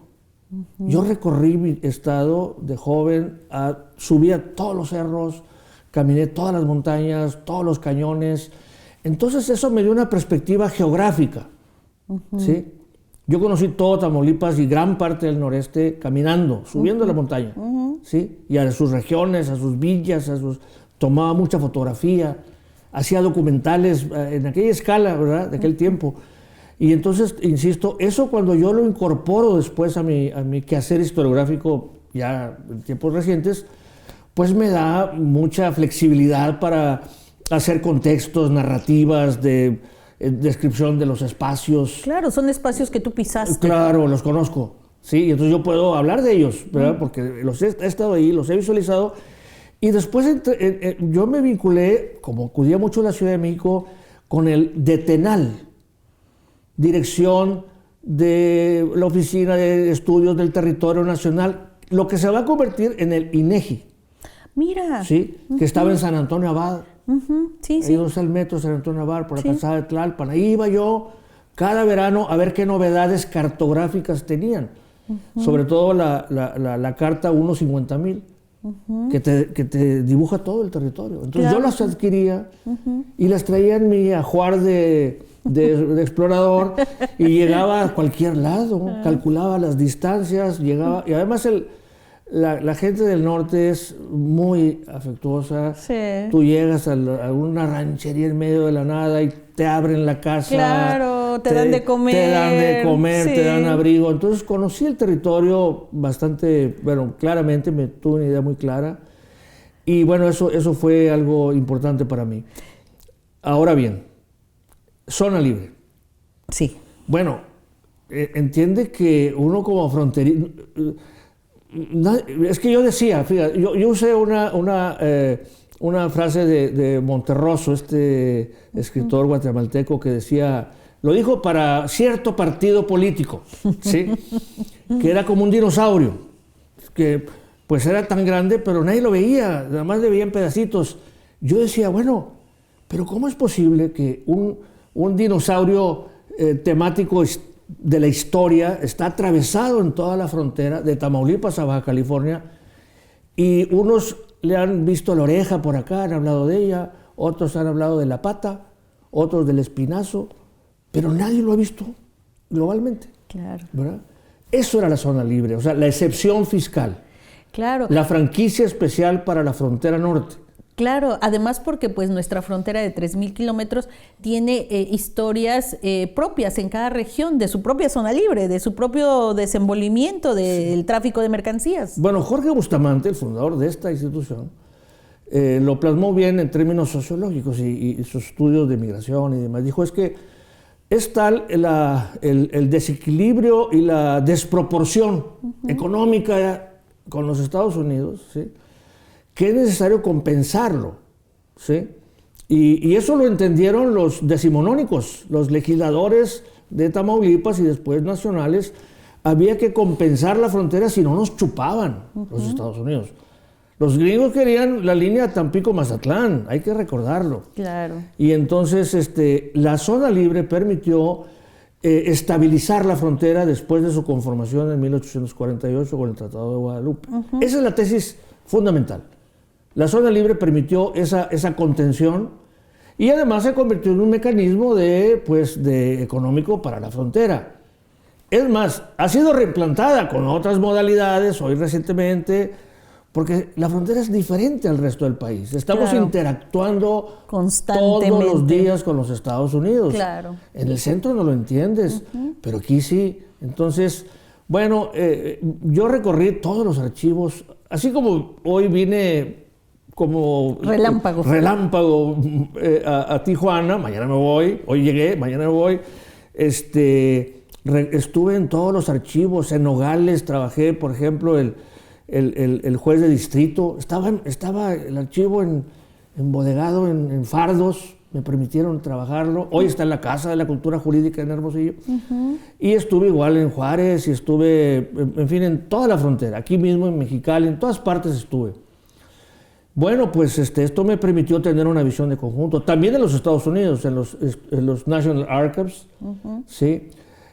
Yo recorrí mi estado de joven, subí a todos los cerros, caminé todas las montañas, todos los cañones. Entonces eso me dio una perspectiva geográfica, ¿sí? Yo conocí todo Tamaulipas y gran parte del noreste caminando, subiendo la montaña, ¿sí? Y a sus regiones, a sus villas, tomaba mucha fotografía, hacía documentales en aquella escala, ¿verdad?, de aquel tiempo. Y entonces, insisto, eso cuando yo lo incorporo después a mi quehacer historiográfico, ya en tiempos recientes, pues me da mucha flexibilidad para hacer contextos, narrativas, de descripción de los espacios. Claro, son espacios que tú pisaste. Claro, los conozco, sí, y entonces yo puedo hablar de ellos, ¿verdad? Porque los he estado ahí, los he visualizado. Y después yo me vinculé, como acudía mucho a la Ciudad de México, con el DETENAL, Dirección de la Oficina de Estudios del Territorio Nacional, lo que se va a convertir en el INEGI. Mira. Sí, que estaba en San Antonio Abad. Sí, ahí donde está el metro San Antonio Abad, por la calzada de Tlalpan. Ahí iba yo cada verano a ver qué novedades cartográficas tenían. Sobre todo la carta 1.50.000. Que te dibuja todo el territorio. Entonces yo las adquiría y las traía en mi ajuar de explorador y llegaba a cualquier lado, calculaba las distancias, llegaba. Y además la gente del norte es muy afectuosa. Sí. Tú llegas a una ranchería en medio de la nada y te abren la casa. Claro, te dan de comer. Te dan de comer, sí. te dan abrigo. Entonces conocí el territorio bastante, bueno, claramente, me tuve una idea muy clara. Y bueno, eso fue algo importante para mí. Ahora bien, zona libre. Sí. Bueno, entiende que uno como fronterizo... Es que yo decía, fíjate, yo usé una frase de Monterroso, este escritor guatemalteco, que decía, lo dijo para cierto partido político, ¿sí? Que era como un dinosaurio, que pues era tan grande, pero nadie lo veía, nada más le veían pedacitos. Yo decía, bueno, pero ¿cómo es posible que un dinosaurio temático de la historia está atravesado en toda la frontera, de Tamaulipas a Baja California, y unos le han visto la oreja por acá, han hablado de ella, otros han hablado de la pata, otros del espinazo, pero nadie lo ha visto globalmente? Claro. ¿Verdad? Eso era la zona libre, o sea, la excepción fiscal. Claro. La franquicia especial para la frontera norte. Claro, además porque pues nuestra frontera de 3,000 kilómetros tiene historias propias en cada región, de su propia zona libre, de su propio desenvolvimiento del tráfico de mercancías. Bueno, Jorge Bustamante, el fundador de esta institución, lo plasmó bien en términos sociológicos y sus estudios de migración y demás. Dijo, es que es tal el desequilibrio y la desproporción económica con los Estados Unidos, ¿sí?, que es necesario compensarlo, ¿sí? Y eso lo entendieron los decimonónicos, los legisladores de Tamaulipas y después nacionales. Había que compensar la frontera, si no nos chupaban los Estados Unidos. Los gringos querían la línea Tampico-Mazatlán, hay que recordarlo. Claro. Y entonces la zona libre permitió estabilizar la frontera después de su conformación en 1848 con el Tratado de Guadalupe. Esa es la tesis fundamental. La zona libre permitió esa contención y además se convirtió en un mecanismo de económico para la frontera. Es más, ha sido reimplantada con otras modalidades hoy recientemente, porque la frontera es diferente al resto del país. Estamos interactuando constantemente todos los días con los Estados Unidos. Claro. En el centro no lo entiendes, pero aquí sí. Entonces, bueno, yo recorrí todos los archivos, así como hoy vine como relámpago a Tijuana, mañana me voy, hoy llegué, mañana me voy. Estuve en todos los archivos, en Nogales trabajé, por ejemplo, el juez de distrito, estaba el archivo embodegado en fardos, me permitieron trabajarlo. Hoy está en la Casa de la Cultura Jurídica en Hermosillo. Y estuve igual en Juárez y estuve, en fin, en toda la frontera, aquí mismo en Mexicali, en todas partes estuve. Bueno, pues esto me permitió tener una visión de conjunto. También en los Estados Unidos, en los National Archives, ¿sí?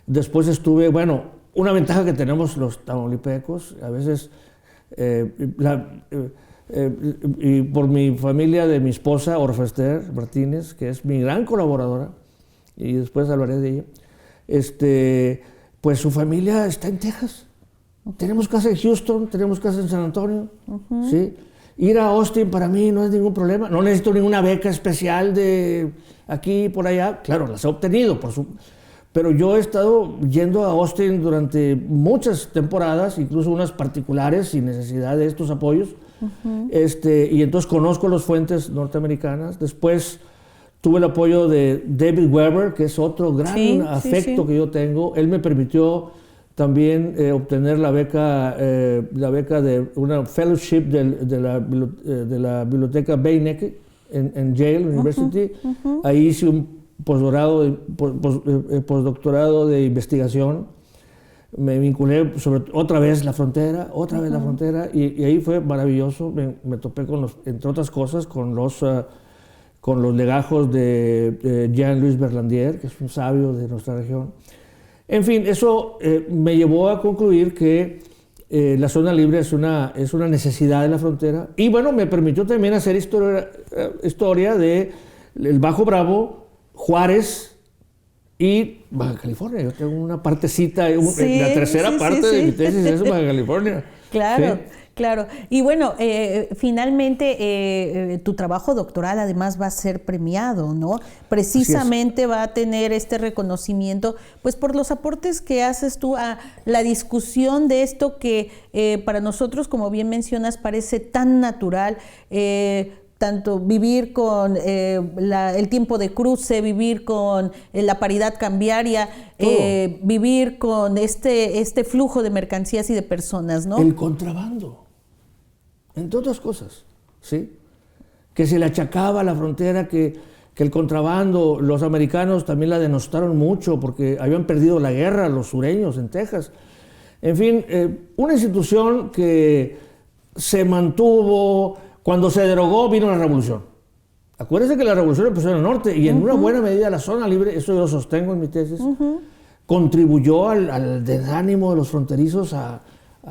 Después estuve, bueno, una ventaja que tenemos los tamaulipecos, a veces, y por mi familia de mi esposa, Orfester Martínez, que es mi gran colaboradora, y después hablaré de ella, pues su familia está en Texas. Tenemos casa en Houston, tenemos casa en San Antonio, ¿sí? Ir a Austin para mí no es ningún problema, no necesito ninguna beca especial de aquí y por allá, claro, las he obtenido, pero yo he estado yendo a Austin durante muchas temporadas, incluso unas particulares, sin necesidad de estos apoyos, y entonces conozco las fuentes norteamericanas. Después tuve el apoyo de David Weber, que es otro gran afecto que yo tengo. Él me permitió también obtener la beca de una fellowship de la biblioteca Beinecke en Yale University. Ahí hice un postdoctorado de investigación. Me vinculé otra vez la frontera, y ahí fue maravilloso. Me topé entre otras cosas, con los legajos de Jean-Louis Berlandier, que es un sabio de nuestra región. En fin, eso me llevó a concluir que la zona libre es una necesidad de la frontera. Y bueno, me permitió también hacer historia de el Bajo Bravo, Juárez y Baja California. Yo tengo una partecita, la tercera parte de mi tesis es Baja California. Claro. ¿Sí? Claro, y bueno, finalmente tu trabajo doctoral además va a ser premiado, ¿no? Precisamente va a tener este reconocimiento, pues por los aportes que haces tú a la discusión de esto que para nosotros, como bien mencionas, parece tan natural, tanto vivir con el tiempo de cruce, vivir con la paridad cambiaria, vivir con este flujo de mercancías y de personas, ¿no? El contrabando, entre otras cosas, ¿sí? Que se le achacaba a la frontera que el contrabando, los americanos también la denostaron mucho porque habían perdido la guerra los sureños en Texas. En fin, una institución que se mantuvo. Cuando se derogó, vino la revolución. Acuérdense que la revolución empezó en el norte y en una buena medida la zona libre, eso yo sostengo en mi tesis, contribuyó al desánimo de los fronterizos a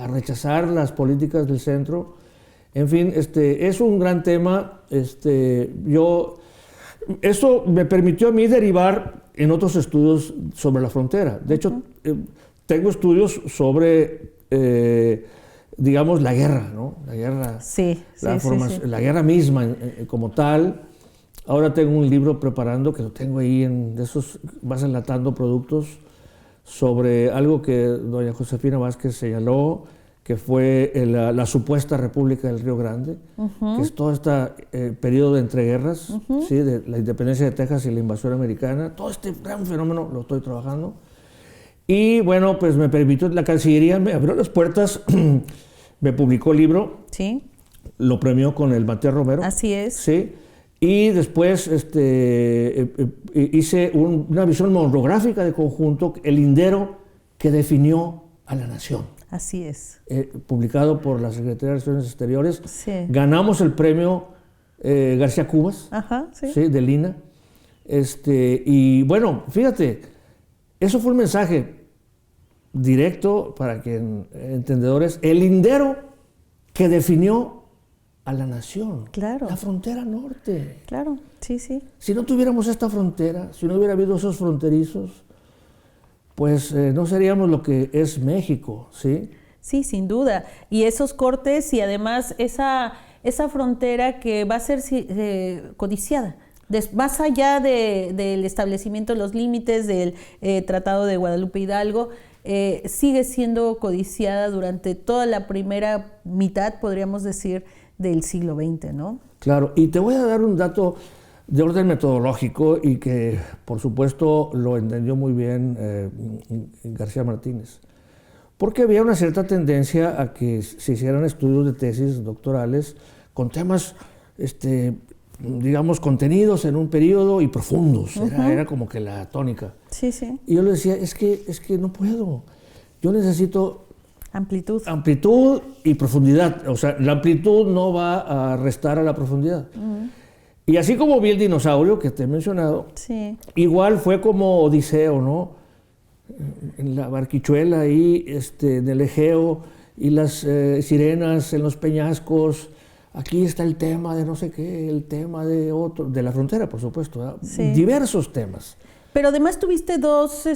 rechazar las políticas del centro. En fin, es un gran tema. Eso me permitió a mí derivar en otros estudios sobre la frontera. De hecho, tengo estudios sobre, digamos, la guerra, ¿no? La guerra, Sí, la guerra misma como tal. Ahora tengo un libro preparando, que lo tengo ahí, de esos, vas enlatando productos, sobre algo que doña Josefina Vázquez señaló, que fue la supuesta República del Río Grande, que es todo este periodo de entreguerras, ¿sí? De la independencia de Texas y la invasión americana. Todo este gran fenómeno lo estoy trabajando. Y bueno, pues me permitió, la Cancillería me abrió las puertas, me publicó el libro, Sí. lo premió con el Matías Romero. Así es. Sí. Y después hice una visión monográfica de conjunto, El lindero que definió a la nación. Así es. Publicado por la Secretaría de Relaciones Exteriores. Sí. Ganamos el premio García Cubas, Ajá, sí. ¿sí? De Lina. Y bueno, fíjate, eso fue un mensaje directo para que entendedores, el lindero que definió a la nación. Claro. La frontera norte. Claro, sí, sí. Si no tuviéramos esta frontera, si no hubiera habido esos fronterizos, pues no seríamos lo que es México, ¿sí? Sí, sin duda. Y esos cortes y además esa frontera que va a ser codiciada. Más allá del establecimiento de los límites del Tratado de Guadalupe Hidalgo, sigue siendo codiciada durante toda la primera mitad, podríamos decir, del siglo XX, ¿no? Claro, y te voy a dar un dato de orden metodológico y que, por supuesto, lo entendió muy bien García Martínez. Porque había una cierta tendencia a que se hicieran estudios de tesis doctorales con temas, digamos, contenidos en un periodo y profundos. Era como que la tónica. Sí, sí. Y yo le decía, es que no puedo. Yo necesito amplitud y profundidad. O sea, la amplitud no va a restar a la profundidad. Y así como vi el dinosaurio que te he mencionado, sí. Igual fue como Odiseo, ¿no? En la barquichuela ahí, en el Egeo, y las sirenas en los peñascos. Aquí está el tema de no sé qué, el tema de la frontera, por supuesto, ¿verdad? Sí. Diversos temas. Pero además tuviste dos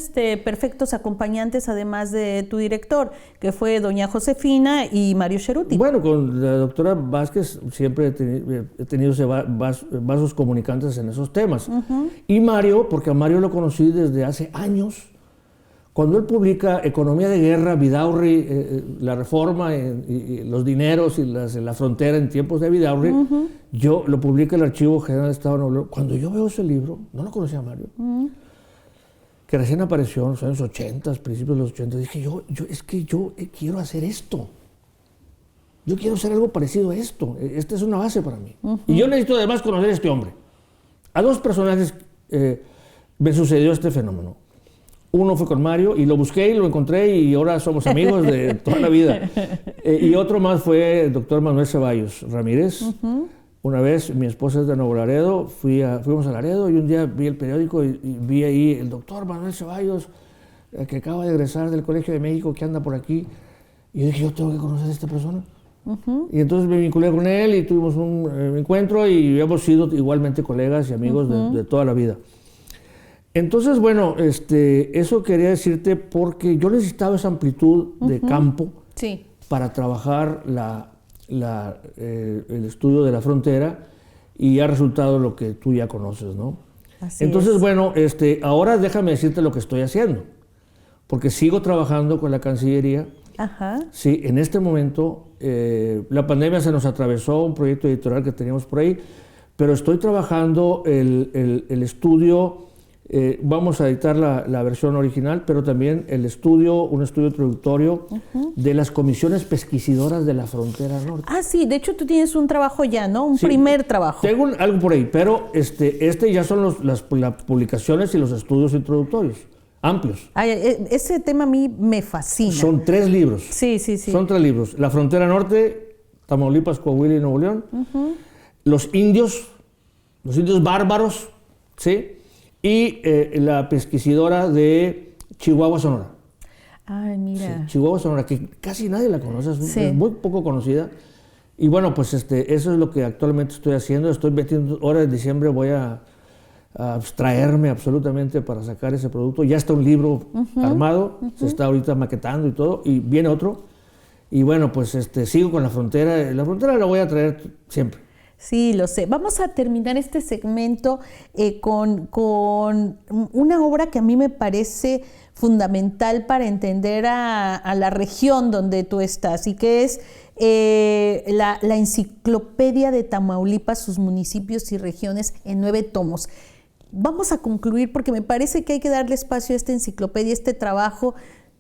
perfectos acompañantes, además de tu director, que fue doña Josefina y Mario Cheruti. Bueno, con la doctora Vázquez siempre he tenido vasos comunicantes en esos temas. Y Mario, porque a Mario lo conocí desde hace años, cuando él publica Economía de Guerra, Vidaurri, la reforma y los dineros y la frontera en tiempos de Vidaurri, yo lo publica el Archivo General de Estado de Nuevo León. Cuando yo veo ese libro, no lo conocía a Mario, que recién apareció en los años 80, principios de los 80, dije yo quiero hacer esto. Yo quiero hacer algo parecido a esto. Esta es una base para mí. Y yo necesito además conocer a este hombre. A dos personajes me sucedió este fenómeno. Uno fue con Mario y lo busqué y lo encontré y ahora somos amigos de toda la vida. Y otro más fue el doctor Manuel Ceballos Ramírez. Una vez, mi esposa es de Nuevo Laredo, fuimos a Laredo y un día vi el periódico y vi ahí el doctor Manuel Ceballos, que acaba de egresar del Colegio de México, que anda por aquí. Y yo dije, yo tengo que conocer a esta persona. Y entonces me vinculé con él y tuvimos un encuentro y hemos sido igualmente colegas y amigos de toda la vida. Entonces, bueno, eso quería decirte porque yo necesitaba esa amplitud de campo para trabajar el estudio de la frontera y ha resultado lo que tú ya conoces, ¿no? Entonces, bueno, ahora déjame decirte lo que estoy haciendo, porque sigo trabajando con la Cancillería. Sí, en este momento la pandemia se nos atravesó, un proyecto editorial que teníamos por ahí, pero estoy trabajando el estudio. Vamos a editar la versión original, pero también un estudio introductorio de las comisiones pesquisidoras de la frontera norte. Ah, sí, de hecho tú tienes un trabajo ya, ¿no? Un primer trabajo. Tengo algo por ahí, pero ya son las publicaciones y los estudios introductorios, amplios. Ay, ese tema a mí me fascina. Son 3 libros. Sí, sí, sí. Son 3 libros. La frontera norte, Tamaulipas, Coahuila y Nuevo León. Los indios bárbaros, ¿sí? Y la pesquisidora de Chihuahua, Sonora. Ay, mira. Sí, Chihuahua, Sonora, que casi nadie la conoce, es muy poco conocida. Y bueno, pues eso es lo que actualmente estoy haciendo. Estoy metiendo, ahora en diciembre voy a abstraerme absolutamente para sacar ese producto. Ya está un libro armado, se está ahorita maquetando y todo, y viene otro. Y bueno, pues sigo con la frontera. La frontera la voy a traer siempre. Sí, lo sé. Vamos a terminar este segmento con una obra que a mí me parece fundamental para entender a la región donde tú estás, y que es la Enciclopedia de Tamaulipas, sus municipios y regiones, en 9 tomos. Vamos a concluir porque me parece que hay que darle espacio a esta enciclopedia, este trabajo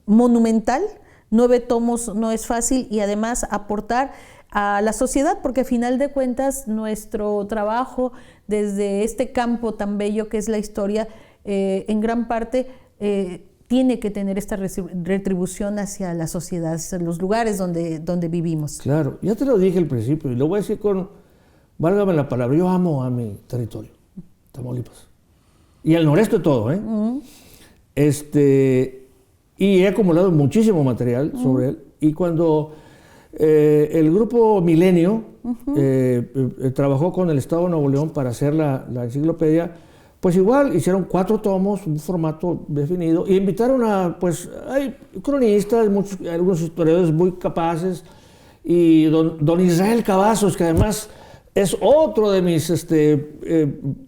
monumental. 9 tomos no es fácil, y además aportar a la sociedad, porque a final de cuentas nuestro trabajo desde este campo tan bello que es la historia, en gran parte tiene que tener esta retribución hacia la sociedad, hacia los lugares donde vivimos. Claro, ya te lo dije al principio y lo voy a decir válgame la palabra, yo amo a mi territorio, Tamaulipas, y al noreste todo, ¿eh? Y he acumulado muchísimo material sobre él, y cuando el grupo Milenio trabajó con el Estado de Nuevo León para hacer la enciclopedia, pues igual hicieron 4 tomos, un formato definido, y invitaron hay cronistas, algunos historiadores muy capaces, y don Israel Cavazos, que además es otro de mis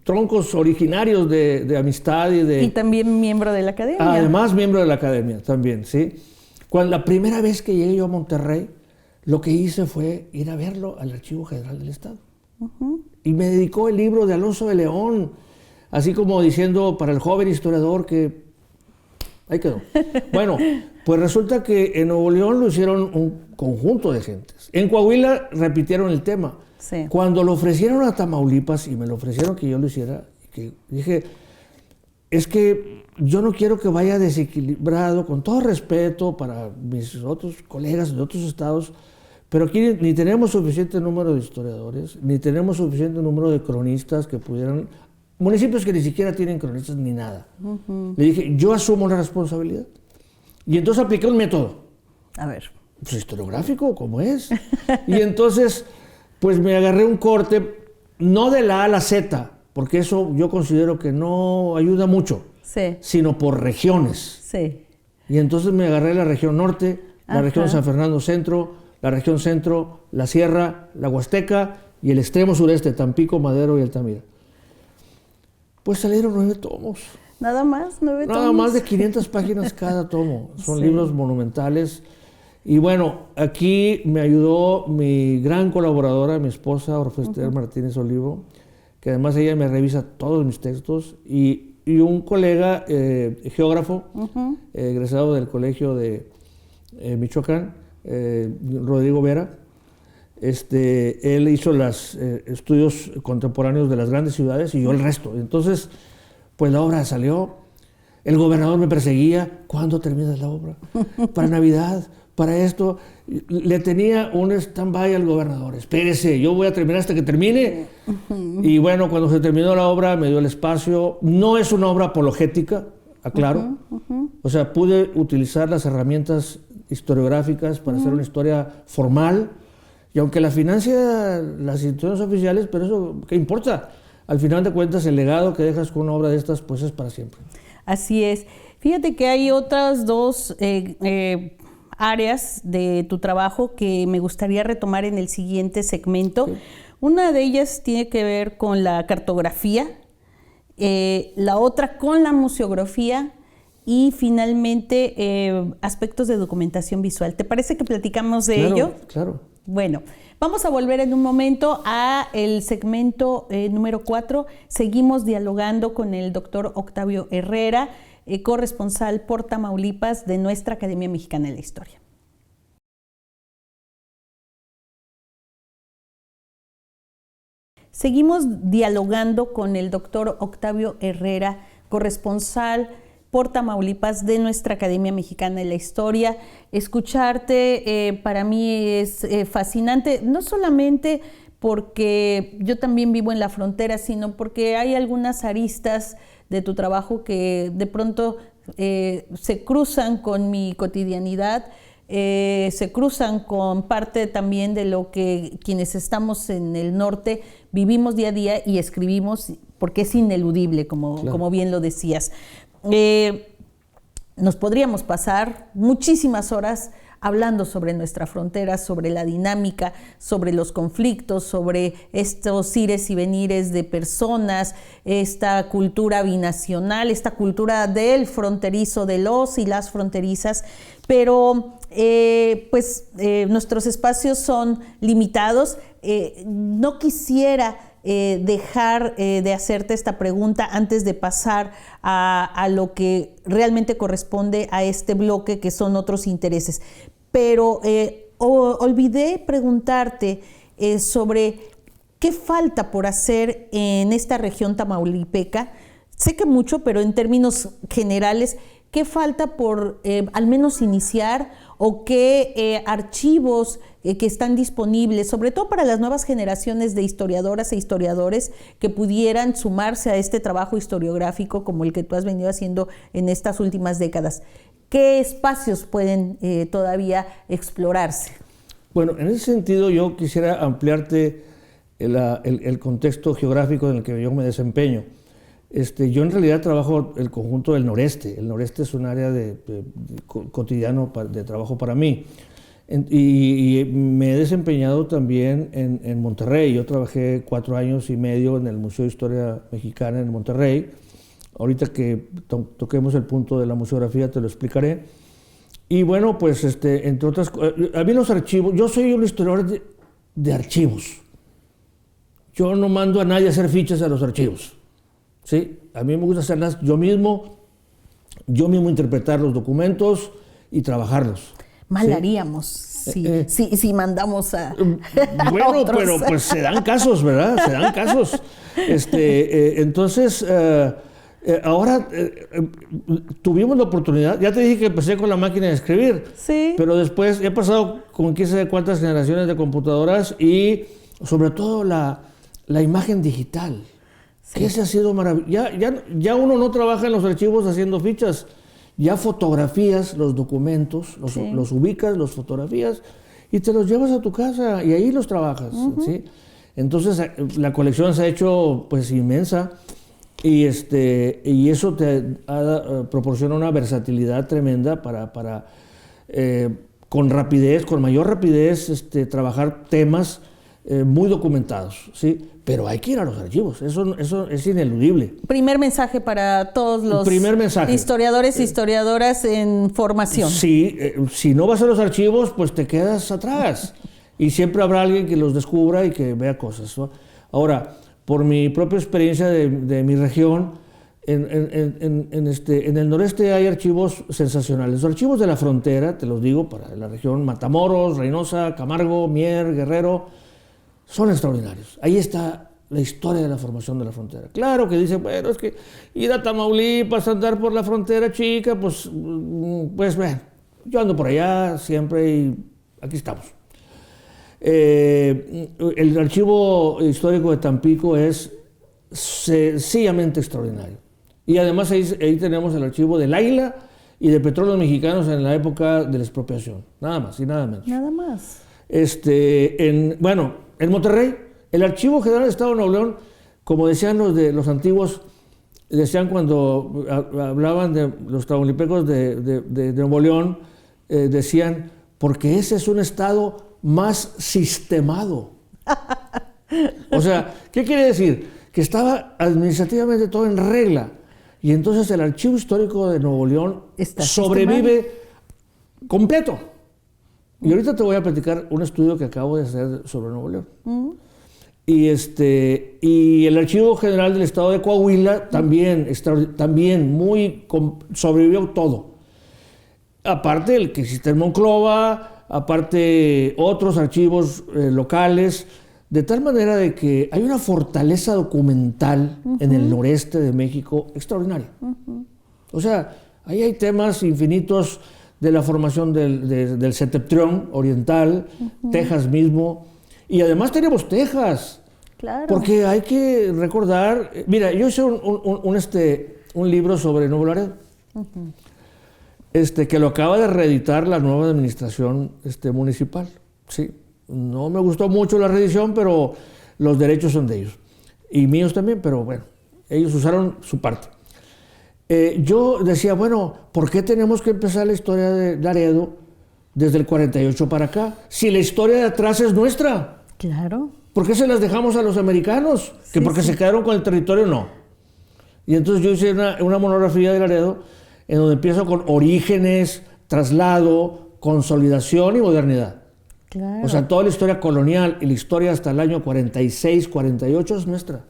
troncos originarios de amistad y también miembro de la academia. Además, miembro de la academia también, ¿sí? La primera vez que llegué yo a Monterrey, lo que hice fue ir a verlo al Archivo General del Estado. Y me dedicó el libro de Alonso de León, así como diciendo para el joven historiador que ahí quedó. Bueno, pues resulta que en Nuevo León lo hicieron un conjunto de gentes. En Coahuila repitieron el tema. Sí. Cuando lo ofrecieron a Tamaulipas y me lo ofrecieron que yo lo hiciera, que dije, es que yo no quiero que vaya desequilibrado, con todo respeto para mis otros colegas de otros estados, pero aquí ni tenemos suficiente número de historiadores, ni tenemos suficiente número de cronistas que pudieran, municipios que ni siquiera tienen cronistas ni nada. Le dije, yo asumo la responsabilidad. Y entonces apliqué un método. A ver. Pues historiográfico, como es. Y entonces, pues me agarré un corte, no de la A a la Z, porque eso yo considero que no ayuda mucho, sí, sino por regiones. Sí. Y entonces me agarré la región norte, la región San Fernando Centro, la región centro, la sierra, la Huasteca y el extremo sureste, Tampico, Madero y Altamira. Pues salieron 9 tomos. Nada más, 9 tomos. Nada más de 500 páginas cada tomo. Son libros monumentales. Y bueno, aquí me ayudó mi gran colaboradora, mi esposa, Orfester Martínez Olivo, que además ella me revisa todos mis textos, y un colega geógrafo, egresado del colegio de Michoacán, Rodrigo Vera. Él hizo los estudios contemporáneos de las grandes ciudades y yo el resto. Entonces, pues la obra salió. El gobernador me perseguía. ¿Cuándo terminas la obra? Para Navidad, para esto. Le tenía un stand-by al gobernador. Espérese, yo voy a terminar hasta que termine. Y bueno, cuando se terminó la obra, me dio el espacio. No es una obra apologética, aclaro. O sea, pude utilizar las herramientas historiográficas para hacer una historia formal. Y aunque la financia las instituciones oficiales, pero eso, ¿qué importa? Al final de cuentas, el legado que dejas con una obra de estas, pues es para siempre. Así es. Fíjate que hay otras 2 áreas de tu trabajo que me gustaría retomar en el siguiente segmento. Sí. Una de ellas tiene que ver con la cartografía, la otra con la museografía y finalmente aspectos de documentación visual. ¿Te parece que platicamos de ello? Claro. Bueno, vamos a volver en un momento a el segmento número 4. Seguimos dialogando con el doctor Octavio Herrera, corresponsal por Tamaulipas de nuestra Academia Mexicana de la Historia. Seguimos dialogando con el doctor Octavio Herrera, corresponsal por Tamaulipas de nuestra Academia Mexicana de la Historia. Escucharte para mí es fascinante, no solamente porque yo también vivo en la frontera, sino porque hay algunas aristas de tu trabajo que de pronto se cruzan con mi cotidianidad. se cruzan con parte también de lo que quienes estamos en el norte vivimos día a día y escribimos, porque es ineludible, como bien lo decías. Nos podríamos pasar muchísimas horas hablando sobre nuestra frontera, sobre la dinámica, sobre los conflictos, sobre estos ires y venires de personas, esta cultura binacional, esta cultura del fronterizo, de los y las fronterizas, pero nuestros espacios son limitados. No quisiera dejar de hacerte esta pregunta antes de pasar a lo que realmente corresponde a este bloque, que son otros intereses. Pero olvidé preguntarte sobre qué falta por hacer en esta región tamaulipeca. Sé que mucho, pero en términos generales, ¿qué falta por al menos iniciar o qué archivos que están disponibles, sobre todo para las nuevas generaciones de historiadoras e historiadores que pudieran sumarse a este trabajo historiográfico como el que tú has venido haciendo en estas últimas décadas? ¿Qué espacios pueden todavía explorarse? Bueno, en ese sentido yo quisiera ampliarte el contexto geográfico en el que yo me desempeño. Yo en realidad trabajo el conjunto del noreste. El noreste es un área cotidiano de trabajo para mí. Y me he desempeñado también en Monterrey. Yo trabajé 4 años y medio en el Museo de Historia Mexicana en Monterrey. Ahorita que toquemos el punto de la museografía te lo explicaré. Y bueno, pues entre otras cosas, a mí los archivos, yo soy un historiador de archivos. Yo no mando a nadie a hacer fichas a los archivos. ¿Sí? A mí me gusta hacerlas yo mismo interpretar los documentos y trabajarlos. Mal haríamos si mandamos a bueno, otros. Pero pues se dan casos, ¿verdad? Se dan casos. Entonces, ahora tuvimos la oportunidad, ya te dije que empecé con la máquina de escribir, sí, pero después he pasado con quién sabe cuántas generaciones de computadoras y sobre todo la imagen digital. Sí. Que ese ha sido maravilloso. Ya uno no trabaja en los archivos haciendo fichas, ya fotografías los documentos, los ubicas, los fotografías y te los llevas a tu casa y ahí los trabajas. ¿Sí? Entonces la colección se ha hecho pues inmensa y eso te proporciona una versatilidad tremenda para con mayor rapidez trabajar temas muy documentados, ¿sí? Pero hay que ir a los archivos, eso es ineludible. Primer mensaje para todos los historiadores e historiadoras en formación. Sí, si no vas a los archivos, pues te quedas atrás. Y siempre habrá alguien que los descubra y que vea cosas, ¿no? Ahora, por mi propia experiencia de mi región, en el noreste hay archivos sensacionales. Los archivos de la frontera, te los digo, para la región Matamoros, Reynosa, Camargo, Mier, Guerrero, son extraordinarios. Ahí está la historia de la formación de la frontera. Claro que dicen, bueno, es que ir a Tamaulipas, andar por la frontera chica, pues bueno, yo ando por allá siempre y aquí estamos. El archivo histórico de Tampico es sencillamente extraordinario. Y además ahí tenemos el archivo del Águila y de Petróleos Mexicanos en la época de la expropiación. Nada más y nada menos. Nada más. En Monterrey, el Archivo General del Estado de Nuevo León, como decían los antiguos, decían cuando hablaban de los tamaulipecos de Nuevo León, decían, porque ese es un estado más sistemado. O sea, ¿qué quiere decir? Que estaba administrativamente todo en regla. Y entonces el Archivo Histórico de Nuevo León sobrevive completo. Y ahorita te voy a platicar un estudio que acabo de hacer sobre Nuevo León. Y el Archivo General del Estado de Coahuila también sobrevivió todo. Aparte el que existe en Monclova, aparte otros archivos locales, de tal manera de que hay una fortaleza documental en el noreste de México extraordinaria. O sea, ahí hay temas infinitos de la formación del Septentrión oriental, Texas mismo, y además tenemos Texas, claro. Porque hay que recordar, mira, yo hice un libro sobre Nuevo Laredo, que lo acaba de reeditar la nueva administración municipal. Sí, no me gustó mucho la reedición, pero los derechos son de ellos. Y míos también, pero bueno, ellos usaron su parte. Yo decía, bueno, ¿por qué tenemos que empezar la historia de Laredo desde el 48 para acá? Si la historia de atrás es nuestra. Claro. ¿Por qué se las dejamos a los americanos? ¿Que porque se quedaron con el territorio? No. Y entonces yo hice una monografía de Laredo en donde empiezo con orígenes, traslado, consolidación y modernidad. Claro. O sea, toda la historia colonial y la historia hasta el año 46, 48 es nuestra.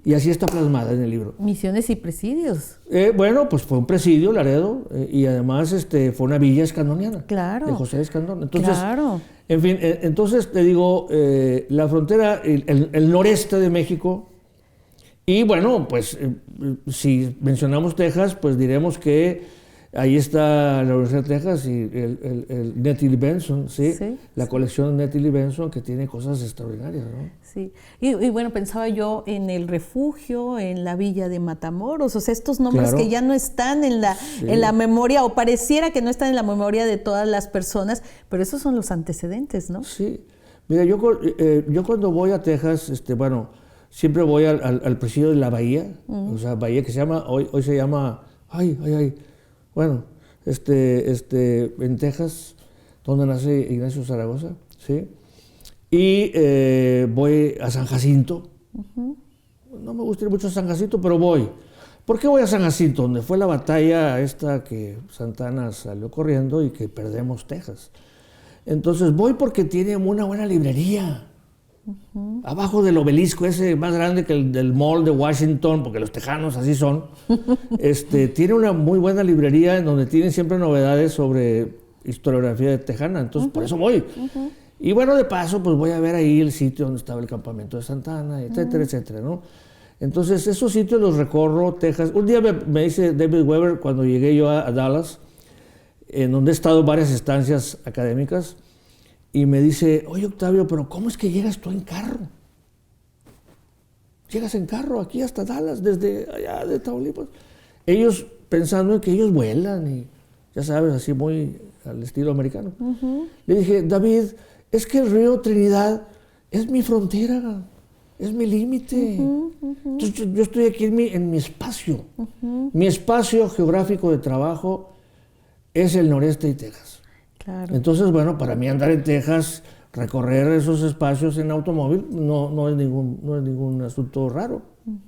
Y así está plasmada en el libro. Misiones y presidios. Bueno, pues fue un presidio, Laredo, y además fue una villa escandoniana. Claro. De José Escandón. Entonces, claro. En fin, entonces te digo, la frontera, el noreste de México, y bueno, pues si mencionamos Texas, pues diremos que ahí está la Universidad de Texas y el Nettie Lee Benson, ¿sí? Sí. La colección de Nettie Lee Benson, que tiene cosas extraordinarias, ¿no? Sí, y bueno, pensaba yo en el refugio, en la villa de Matamoros, o sea, estos nombres Claro. que ya no están en la memoria, o pareciera que no están en la memoria de todas las personas, pero esos son los antecedentes, ¿no? Sí. Mira, yo cuando voy a Texas, bueno, siempre voy al presidio de la Bahía, o sea, Bahía que se llama, hoy se llama, bueno, en Texas, donde nace Ignacio Zaragoza, ¿sí? Y voy a San Jacinto. No me gusta ir mucho a San Jacinto, pero voy. ¿Por qué voy a San Jacinto? Donde fue la batalla esta que Santana salió corriendo y que perdemos Texas. Entonces voy porque tiene una buena librería. Abajo del obelisco, ese más grande que el del Mall de Washington, porque los tejanos así son, tiene una muy buena librería en donde tienen siempre novedades sobre historiografía de tejana. Entonces por eso voy. Y bueno, de paso, pues voy a ver ahí el sitio donde estaba el campamento de Santana, etcétera, etcétera, ¿no? Entonces, esos sitios los recorro, Texas. Un día me dice David Weber, cuando llegué yo a Dallas, en donde he estado varias estancias académicas, y me dice, oye, Octavio, pero ¿cómo es que llegas tú en carro? Llegas en carro aquí hasta Dallas, desde allá de Tamaulipas. Ellos pensando en que ellos vuelan y, ya sabes, así muy al estilo americano. Le dije, David, es que el río Trinidad es mi frontera, es mi límite. Entonces, yo estoy aquí en mi espacio. Mi espacio geográfico de trabajo es el noreste de Texas. Claro. Entonces, bueno, para mí andar en Texas, recorrer esos espacios en automóvil, no es ningún asunto raro,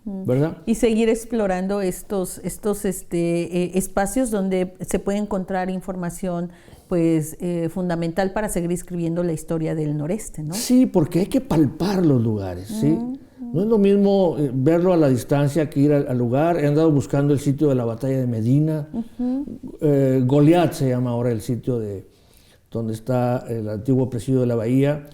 ¿verdad? Y seguir explorando estos espacios donde se puede encontrar información pues fundamental para seguir escribiendo la historia del noreste, ¿no? Sí, porque hay que palpar los lugares, ¿sí? No es lo mismo verlo a la distancia que ir al lugar. He andado buscando el sitio de la batalla de Medina. Goliat se llama ahora el sitio donde está el antiguo presidio de la Bahía.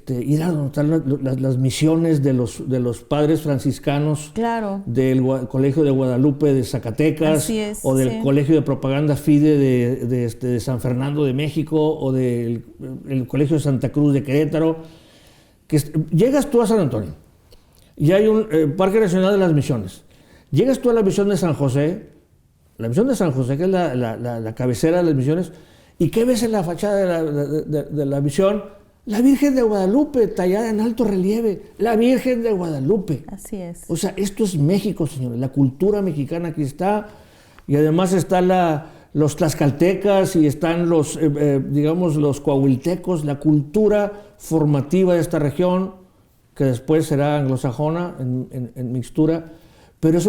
Ir a donde están las misiones de los padres franciscanos, Claro. del Colegio de Guadalupe de Zacatecas, Así es, o del sí. Colegio de Propaganda FIDE de San Fernando de México, o del el Colegio de Santa Cruz de Querétaro. Llegas tú a San Antonio y hay un Parque Nacional de las Misiones. Llegas tú a la misión de San José, la misión de San José, que es la cabecera de las misiones, ¿y qué ves en la fachada de la misión? La Virgen de Guadalupe, tallada en alto relieve, la Virgen de Guadalupe. Así es. O sea, esto es México, señores, la cultura mexicana aquí está, y además están los tlaxcaltecas y están los coahuiltecos, la cultura formativa de esta región, que después será anglosajona en mixtura, pero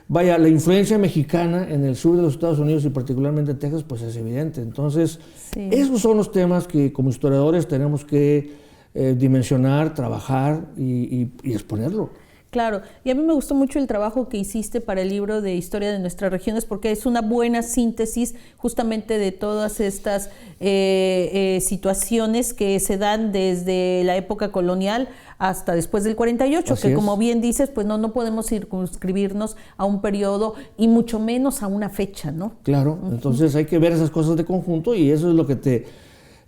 vaya, la influencia mexicana en el sur de los Estados Unidos y particularmente en Texas, pues es evidente. Entonces, Sí. esos son los temas que como historiadores tenemos que dimensionar, trabajar y exponerlo. Claro, y a mí me gustó mucho el trabajo que hiciste para el libro de Historia de nuestras regiones, porque es una buena síntesis justamente de todas estas situaciones que se dan desde la época colonial hasta después del 48, Así que es. como bien dices, pues no podemos circunscribirnos a un periodo y mucho menos a una fecha, ¿no? Claro, entonces hay que ver esas cosas de conjunto y eso es lo que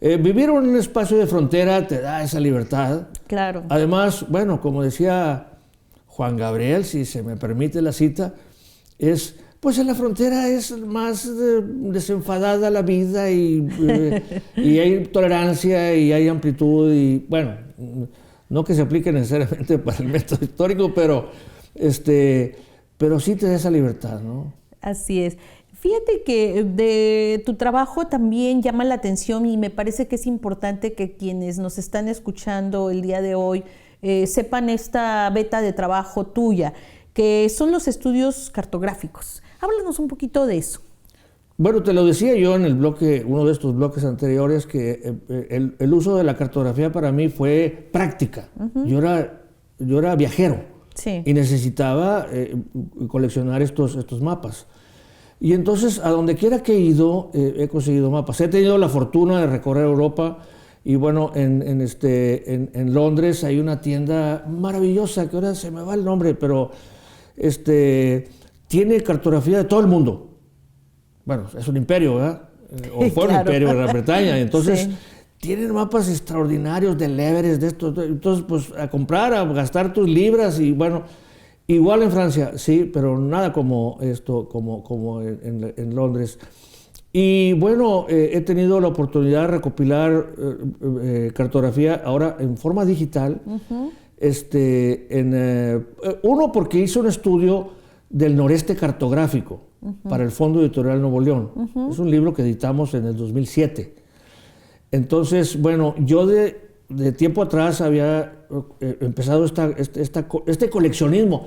vivir en un espacio de frontera te da esa libertad. Claro. Además, bueno, como decía Juan Gabriel, si se me permite la cita, es Pues en la frontera es más desenfadada la vida y hay tolerancia y hay amplitud y bueno, no que se aplique necesariamente para el método histórico, pero sí te da esa libertad, ¿no? Así es. Fíjate que de tu trabajo también llama la atención y me parece que es importante que quienes nos están escuchando el día de hoy sepan esta veta de trabajo tuya, que son los estudios cartográficos. Háblanos un poquito de eso. Bueno, te lo decía yo en uno de estos bloques anteriores, que el uso de la cartografía para mí fue práctica. Yo era viajero y necesitaba coleccionar estos mapas. Y entonces, a donde quiera que he ido, he conseguido mapas. He tenido la fortuna de recorrer Europa y bueno, en Londres hay una tienda maravillosa, que ahora se me va el nombre, pero tiene cartografía de todo el mundo. Bueno, es un imperio, ¿verdad? O fue un imperio de Gran Bretaña. Entonces, tienen mapas extraordinarios del Everest, de esto. Entonces, pues, a comprar, a gastar tus libras y bueno, igual en Francia, sí, pero nada como en Londres. Y bueno, he tenido la oportunidad de recopilar cartografía ahora en forma digital. Uno, porque hice un estudio del noreste cartográfico para el Fondo Editorial Nuevo León. Es un libro que editamos en el 2007. Entonces, bueno, yo de tiempo atrás había empezado este coleccionismo,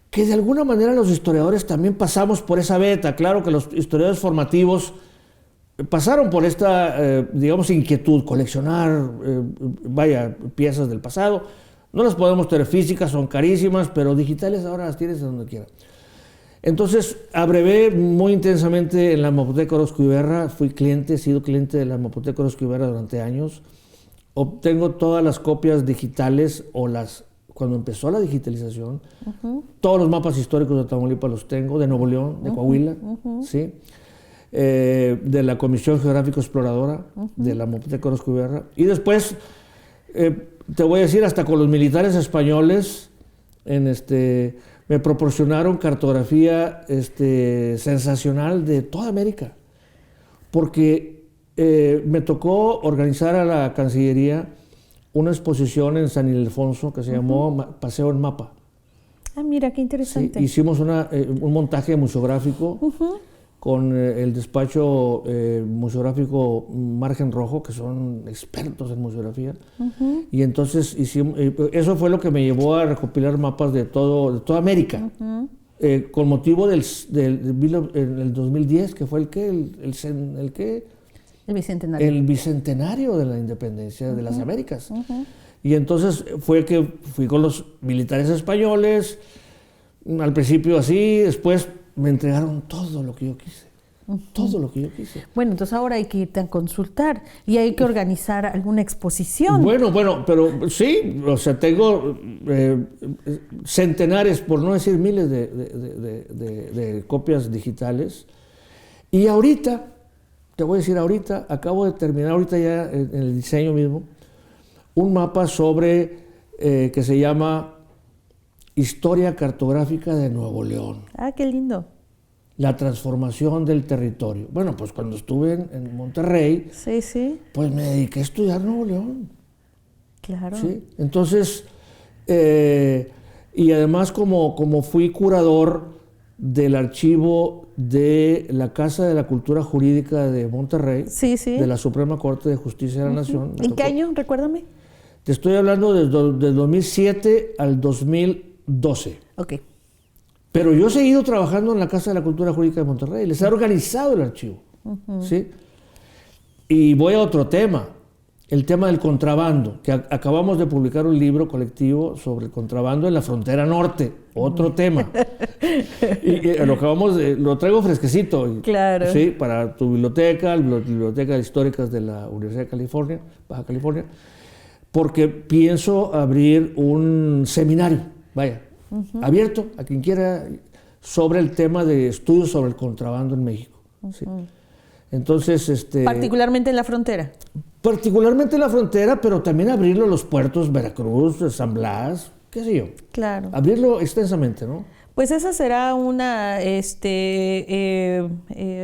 que de alguna manera los historiadores también pasamos por esa beta. Claro que los historiadores formativos pasaron por esta, digamos, inquietud, coleccionar, piezas del pasado. No las podemos tener físicas, son carísimas, pero digitales ahora las tienes de donde quiera. Entonces, abrevé muy intensamente en la Mapoteca Orozco Iberra, he sido cliente de la Mapoteca Orozco Iberra durante años. Obtengo todas las copias digitales cuando empezó la digitalización. Todos los mapas históricos de Tamaulipas los tengo, de Nuevo León, de Coahuila, ¿sí? De la Comisión Geográfica Exploradora, de la Mapoteca Orozco Iberra. Y después, te voy a decir, hasta con los militares españoles, me proporcionaron cartografía sensacional de toda América, porque me tocó organizar a la Cancillería una exposición en San Ildefonso que se llamó Paseo en Mapa. Ah, mira, qué interesante. Sí, hicimos un montaje museográfico con el despacho museográfico Margen Rojo, que son expertos en museografía. Y entonces eso fue lo que me llevó a recopilar mapas de toda América. Con motivo del 2010, que fue el bicentenario. El bicentenario de la independencia de las Américas. Y entonces fue que fui con los militares españoles, al principio así, después me entregaron todo lo que yo quise. Todo lo que yo quise. Bueno, entonces ahora hay que irte a consultar y hay que organizar alguna exposición. Bueno, pero sí, o sea, tengo centenares, por no decir miles de copias digitales. Y ahorita, te voy a decir acabo de terminar ahorita ya en el diseño mismo, un mapa sobre, que se llama Historia Cartográfica de Nuevo León. Ah, qué lindo. La transformación del territorio. Bueno, pues cuando estuve en Monterrey, pues me dediqué a estudiar Nuevo León. Claro. ¿Sí? Entonces, y además como fui curador del archivo de la Casa de la Cultura Jurídica de Monterrey, de la Suprema Corte de Justicia de la Nación. ¿En qué año? Recuérdame. Te estoy hablando del 2007 al 2012. Ok. Pero yo he seguido trabajando en la Casa de la Cultura Jurídica de Monterrey, les he organizado el archivo, ¿sí? Y voy a otro tema, el tema del contrabando, que acabamos de publicar un libro colectivo sobre el contrabando en la frontera norte, otro tema. Y lo traigo fresquecito, claro. ¿sí? Para tu biblioteca, la Biblioteca Históricas de la Universidad de California, Baja California, porque pienso abrir un seminario, abierto a quien quiera, sobre el tema de estudios sobre el contrabando en México. ¿Sí? Entonces, particularmente en la frontera. Particularmente en la frontera, pero también abrirlo a los puertos, Veracruz, San Blas, qué sé yo. Claro. Abrirlo extensamente, ¿no? Pues esa será una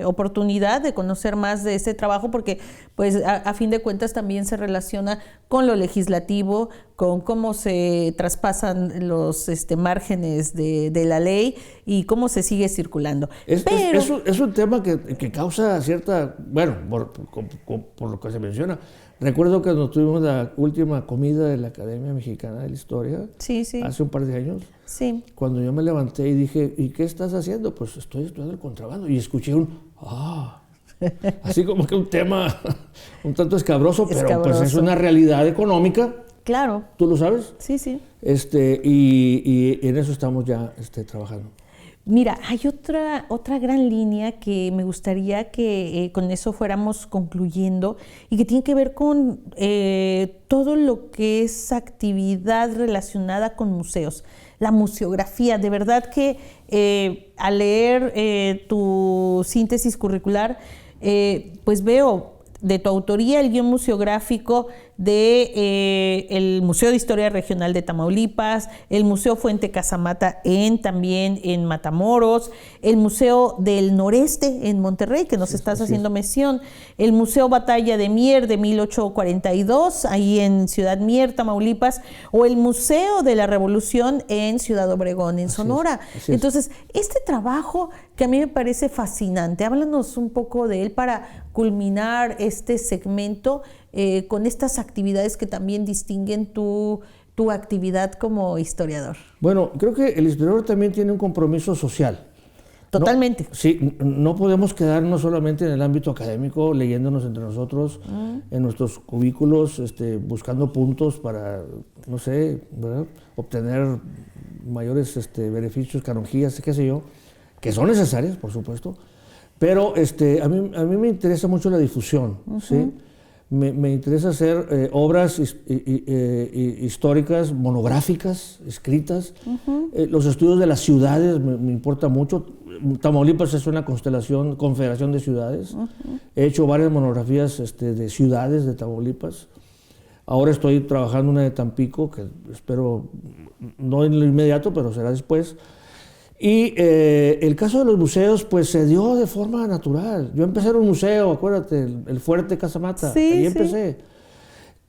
oportunidad de conocer más de este trabajo, porque pues a fin de cuentas también se relaciona con lo legislativo, con cómo se traspasan los márgenes de la ley y cómo se sigue circulando. Es un tema que causa cierta, bueno, por lo que se menciona. Recuerdo que cuando tuvimos la última comida de la Academia Mexicana de la Historia, sí, sí, hace un par de años, sí, cuando yo me levanté y dije, ¿y qué estás haciendo? Pues estoy estudiando el contrabando. Y escuché así como que un tema un tanto escabroso, pero pues es una realidad económica. Claro. ¿Tú lo sabes? Sí, sí. Y en eso estamos ya trabajando. Mira, hay otra gran línea que me gustaría que con eso fuéramos concluyendo y que tiene que ver con todo lo que es actividad relacionada con museos. La museografía, de verdad que al leer tu síntesis curricular, pues veo de tu autoría el guión museográfico del Museo de Historia Regional de Tamaulipas, el Museo Fuente Casamata también en Matamoros, el Museo del Noreste en Monterrey, que nos estás haciendo mención, el Museo Batalla de Mier de 1842, ahí en Ciudad Mier, Tamaulipas, o el Museo de la Revolución en Ciudad Obregón, en Sonora. Entonces, este trabajo que a mí me parece fascinante, háblanos un poco de él para culminar este segmento con estas actividades que también distinguen tu actividad como historiador. Bueno, creo que el historiador también tiene un compromiso social. Totalmente. No podemos quedarnos solamente en el ámbito académico, leyéndonos entre nosotros, en nuestros cubículos, buscando puntos para, no sé, ¿verdad?, obtener mayores beneficios, canonjías, qué sé yo, que son necesarias, por supuesto, pero a mí me interesa mucho la difusión, ¿sí? Me interesa hacer obras históricas, monográficas, escritas. Los estudios de las ciudades me importa mucho. Tamaulipas es una confederación de ciudades. He hecho varias monografías de ciudades de Tamaulipas. Ahora estoy trabajando una de Tampico, que espero, no en lo inmediato, pero será después. Y el caso de los museos, pues se dio de forma natural. Yo empecé en un museo, acuérdate, el Fuerte Casamata, ahí empecé.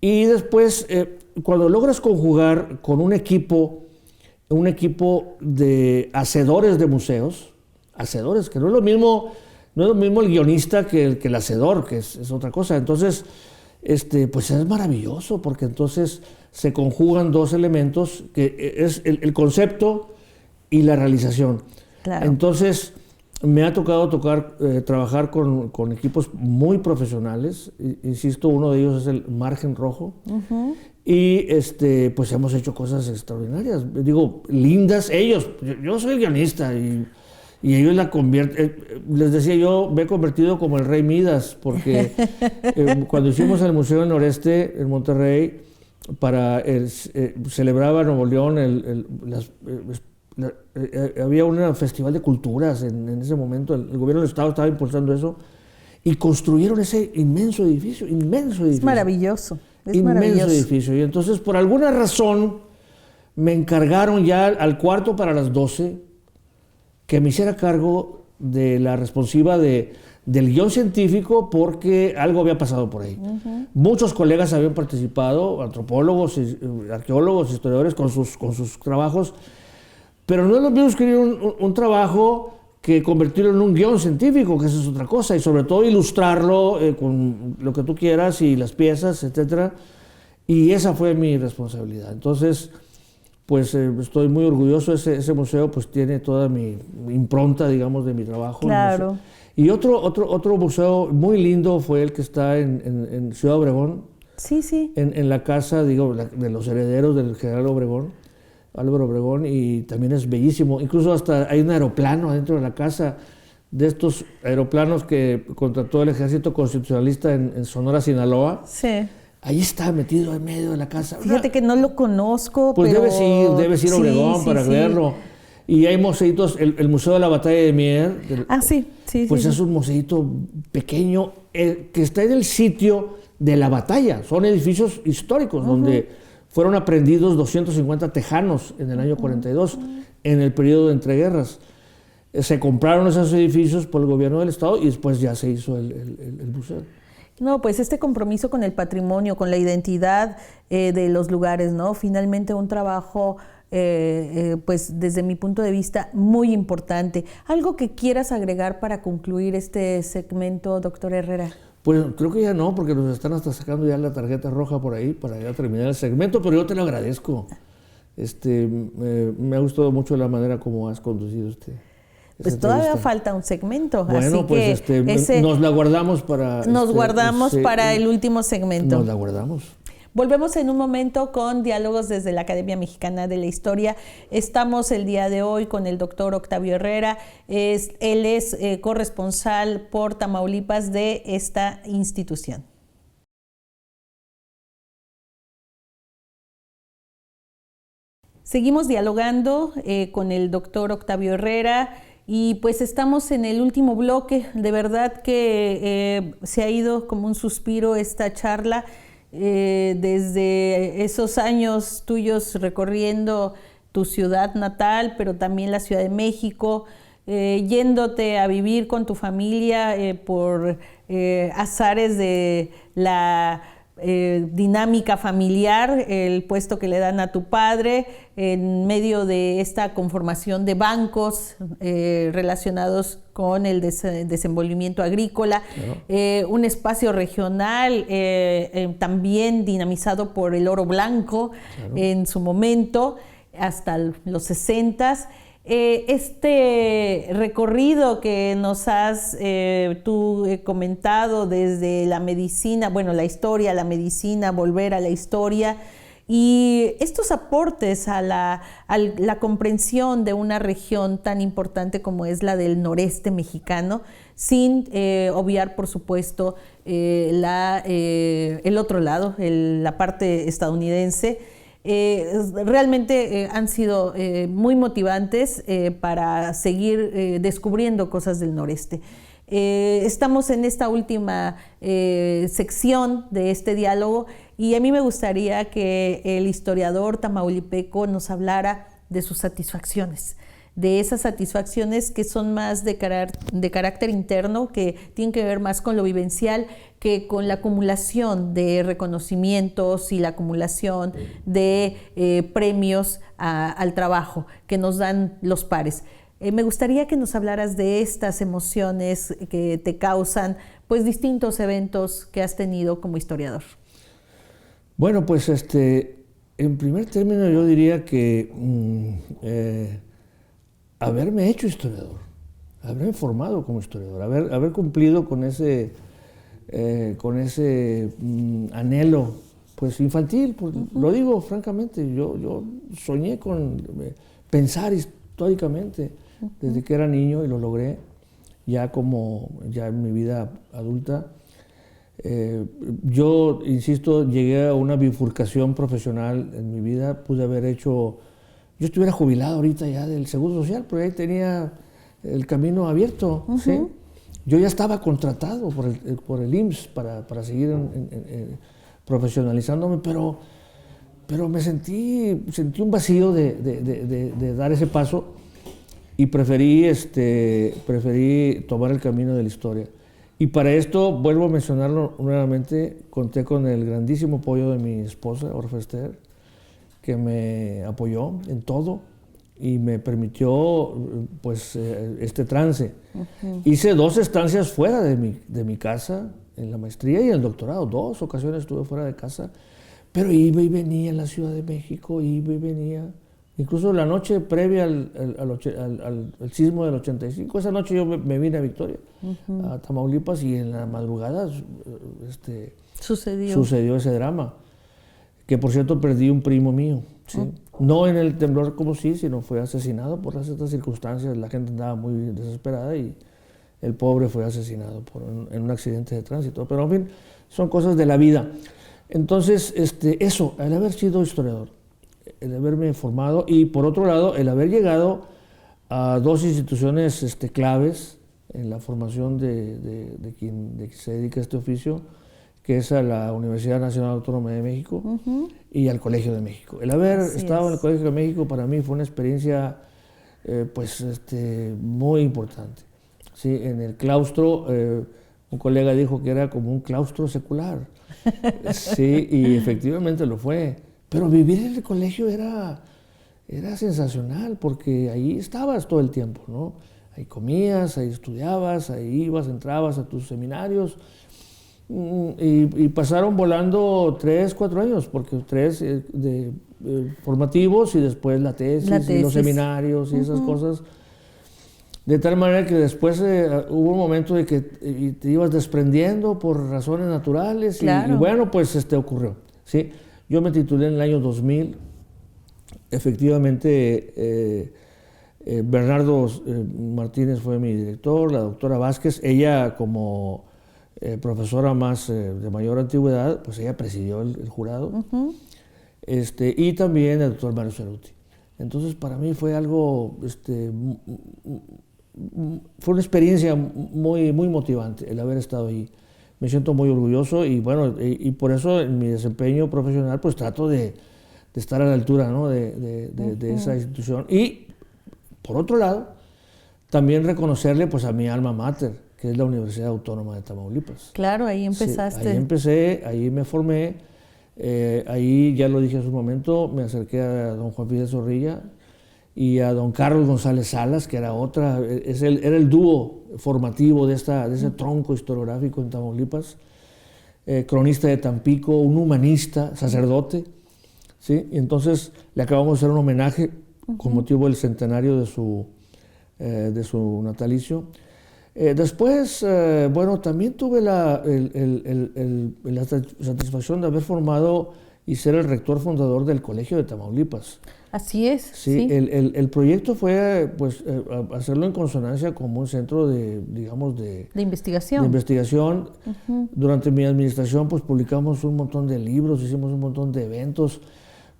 Y después, cuando logras conjugar con un equipo de hacedores de museos, que no es lo mismo el guionista que el hacedor, que es otra cosa. Entonces, pues es maravilloso, porque entonces se conjugan dos elementos, que es el concepto y la realización. Claro. Entonces, me ha tocado trabajar con equipos muy profesionales. Insisto, uno de ellos es el Margen Rojo. Y pues hemos hecho cosas extraordinarias. Digo, lindas. Ellos, yo soy el guionista y ellos la convierten. Les decía yo, me he convertido como el Rey Midas, porque cuando hicimos el Museo del Noreste en Monterrey, celebraba Nuevo León había un festival de culturas en ese momento, el gobierno del estado estaba impulsando eso, y construyeron ese inmenso edificio. Es maravilloso. Inmenso edificio. Y entonces, por alguna razón, me encargaron ya al cuarto para las 12 que me hiciera cargo de la responsiva del guión científico, porque algo había pasado por ahí. Muchos colegas habían participado, antropólogos, arqueólogos, historiadores, con sus trabajos. Pero no es lo mismo escribir un trabajo que convertirlo en un guión científico, que esa es otra cosa, y sobre todo ilustrarlo con lo que tú quieras y las piezas, etc. Y esa fue mi responsabilidad. Entonces, pues estoy muy orgulloso. Ese museo pues tiene toda mi impronta, digamos, de mi trabajo. Claro. Y otro museo muy lindo fue el que está en Ciudad Obregón. Sí, sí. En la casa, digo, de los herederos del general Álvaro Obregón, y también es bellísimo. Incluso hasta hay un aeroplano adentro de la casa, de estos aeroplanos que contrató el Ejército Constitucionalista en Sonora, Sinaloa. Sí. Ahí está metido en medio de la casa. Fíjate que no lo conozco, pues pero... debes ir a Obregón para verlo. Y hay museitos, el Museo de la Batalla de Mier. Sí. Pues es un museito pequeño que está en el sitio de la batalla. Son edificios históricos donde fueron aprendidos 250 tejanos en el año 42, en el periodo de entreguerras. Se compraron esos edificios por el gobierno del estado y después ya se hizo el museo. No, pues este compromiso con el patrimonio, con la identidad de los lugares, ¿no? Finalmente un trabajo, pues desde mi punto de vista, muy importante. ¿Algo que quieras agregar para concluir este segmento, doctor Herrera? Pues creo que ya no, porque nos están hasta sacando ya la tarjeta roja por ahí para ya terminar el segmento, pero yo te lo agradezco. Me ha gustado mucho la manera como has conducido Pues todavía falta un segmento, bueno, así pues que nos la guardamos para... Nos guardamos para el último segmento. Nos la guardamos. Volvemos en un momento con Diálogos desde la Academia Mexicana de la Historia. Estamos el día de hoy con el doctor Octavio Herrera. Él es corresponsal por Tamaulipas de esta institución. Seguimos dialogando con el doctor Octavio Herrera y pues estamos en el último bloque. De verdad que se ha ido como un suspiro esta charla. Desde esos años tuyos recorriendo tu ciudad natal, pero también la Ciudad de México, yéndote a vivir con tu familia por azares de la dinámica familiar, el puesto que le dan a tu padre, en medio de esta conformación de bancos relacionados con el desenvolvimiento agrícola, claro. Un espacio regional también dinamizado por el oro blanco, claro. En su momento, hasta los 60s. Este recorrido que nos has tú comentado desde la medicina, bueno, la historia, la medicina, volver a la historia, y estos aportes a la comprensión de una región tan importante como es la del noreste mexicano, sin obviar, por supuesto, el otro lado, la parte estadounidense. Realmente han sido muy motivantes para seguir descubriendo cosas del noreste. Estamos en esta última sección de este diálogo y a mí me gustaría que el historiador tamaulipeco nos hablara de sus satisfacciones, de esas satisfacciones que son más de carácter interno, que tienen que ver más con lo vivencial que con la acumulación de reconocimientos y la acumulación de premios al trabajo que nos dan los pares. Me gustaría que nos hablaras de estas emociones que te causan pues distintos eventos que has tenido como historiador. Bueno, pues en primer término yo diría que haberme hecho historiador, haberme formado como historiador, haber cumplido con ese anhelo pues infantil, pues, lo digo francamente, yo soñé con pensar históricamente desde que era niño y lo logré ya en mi vida adulta. Yo, insisto, llegué a una bifurcación profesional en mi vida, pude haber hecho, yo estuviera jubilado ahorita ya del Seguro Social, pero ahí tenía el camino abierto, ¿sí? Yo ya estaba contratado por el IMSS para seguir profesionalizándome, pero me sentí un vacío de dar ese paso y preferí tomar el camino de la historia. Y para esto, vuelvo a mencionarlo nuevamente, conté con el grandísimo apoyo de mi esposa, Orfa Esther, que me apoyó en todo y me permitió pues este trance. Hice 2 estancias fuera de mi casa, en la maestría y en el doctorado. 2 ocasiones estuve fuera de casa, pero iba y venía en la Ciudad de México, iba y venía. Incluso la noche previa al sismo del 85, esa noche yo me vine a Victoria, a Tamaulipas, y en la madrugada sucedió ese drama, que por cierto perdí un primo mío, ¿sí? No en el temblor como sí, sino fue asesinado por estas circunstancias. La gente andaba muy desesperada y el pobre fue asesinado en un accidente de tránsito. Pero en fin, son cosas de la vida. Entonces, eso, el haber sido historiador, el haberme formado y por otro lado, el haber llegado a 2 instituciones claves en la formación de quien se dedica a este oficio, que es a la Universidad Nacional Autónoma de México y al Colegio de México. El haber estado en el Colegio de México para mí fue una experiencia muy importante. Sí, en el claustro, un colega dijo que era como un claustro secular. Sí, y efectivamente lo fue. Pero vivir en el colegio era sensacional, porque ahí estabas todo el tiempo, ¿no? Ahí comías, ahí estudiabas, ahí ibas, entrabas a tus seminarios. Y pasaron volando 3, 4 años, porque 3 formativos y después la tesis y los seminarios y esas cosas. De tal manera que después hubo un momento de que te ibas desprendiendo por razones naturales. Claro. Y bueno, pues ocurrió. ¿Sí? Yo me titulé en el año 2000. Efectivamente, Bernardo Martínez fue mi director, la doctora Vázquez, ella como profesora más de mayor antigüedad, pues ella presidió el jurado, y también el doctor Mario Ceruti. Entonces para mí fue algo, fue una experiencia muy, muy motivante el haber estado ahí. Me siento muy orgulloso y bueno, y por eso en mi desempeño profesional pues trato de estar a la altura, ¿no? de esa institución. Y por otro lado, también reconocerle pues a mi alma mater, que es la Universidad Autónoma de Tamaulipas. Claro, ahí empezaste. Sí, ahí empecé, ahí me formé, ahí ya lo dije hace un momento, me acerqué a don Juan Fidel Zorrilla y a don Carlos González Salas, que era era el dúo formativo de ese tronco historiográfico en Tamaulipas, cronista de Tampico, un humanista, sacerdote, ¿sí? Y entonces le acabamos de hacer un homenaje con motivo del centenario de su natalicio. Después, bueno, también tuve la satisfacción de haber formado y ser el rector fundador del Colegio de Tamaulipas. Así es. Sí, sí. El proyecto fue pues, hacerlo en consonancia como un centro de investigación. De investigación. Durante mi administración pues, publicamos un montón de libros, hicimos un montón de eventos.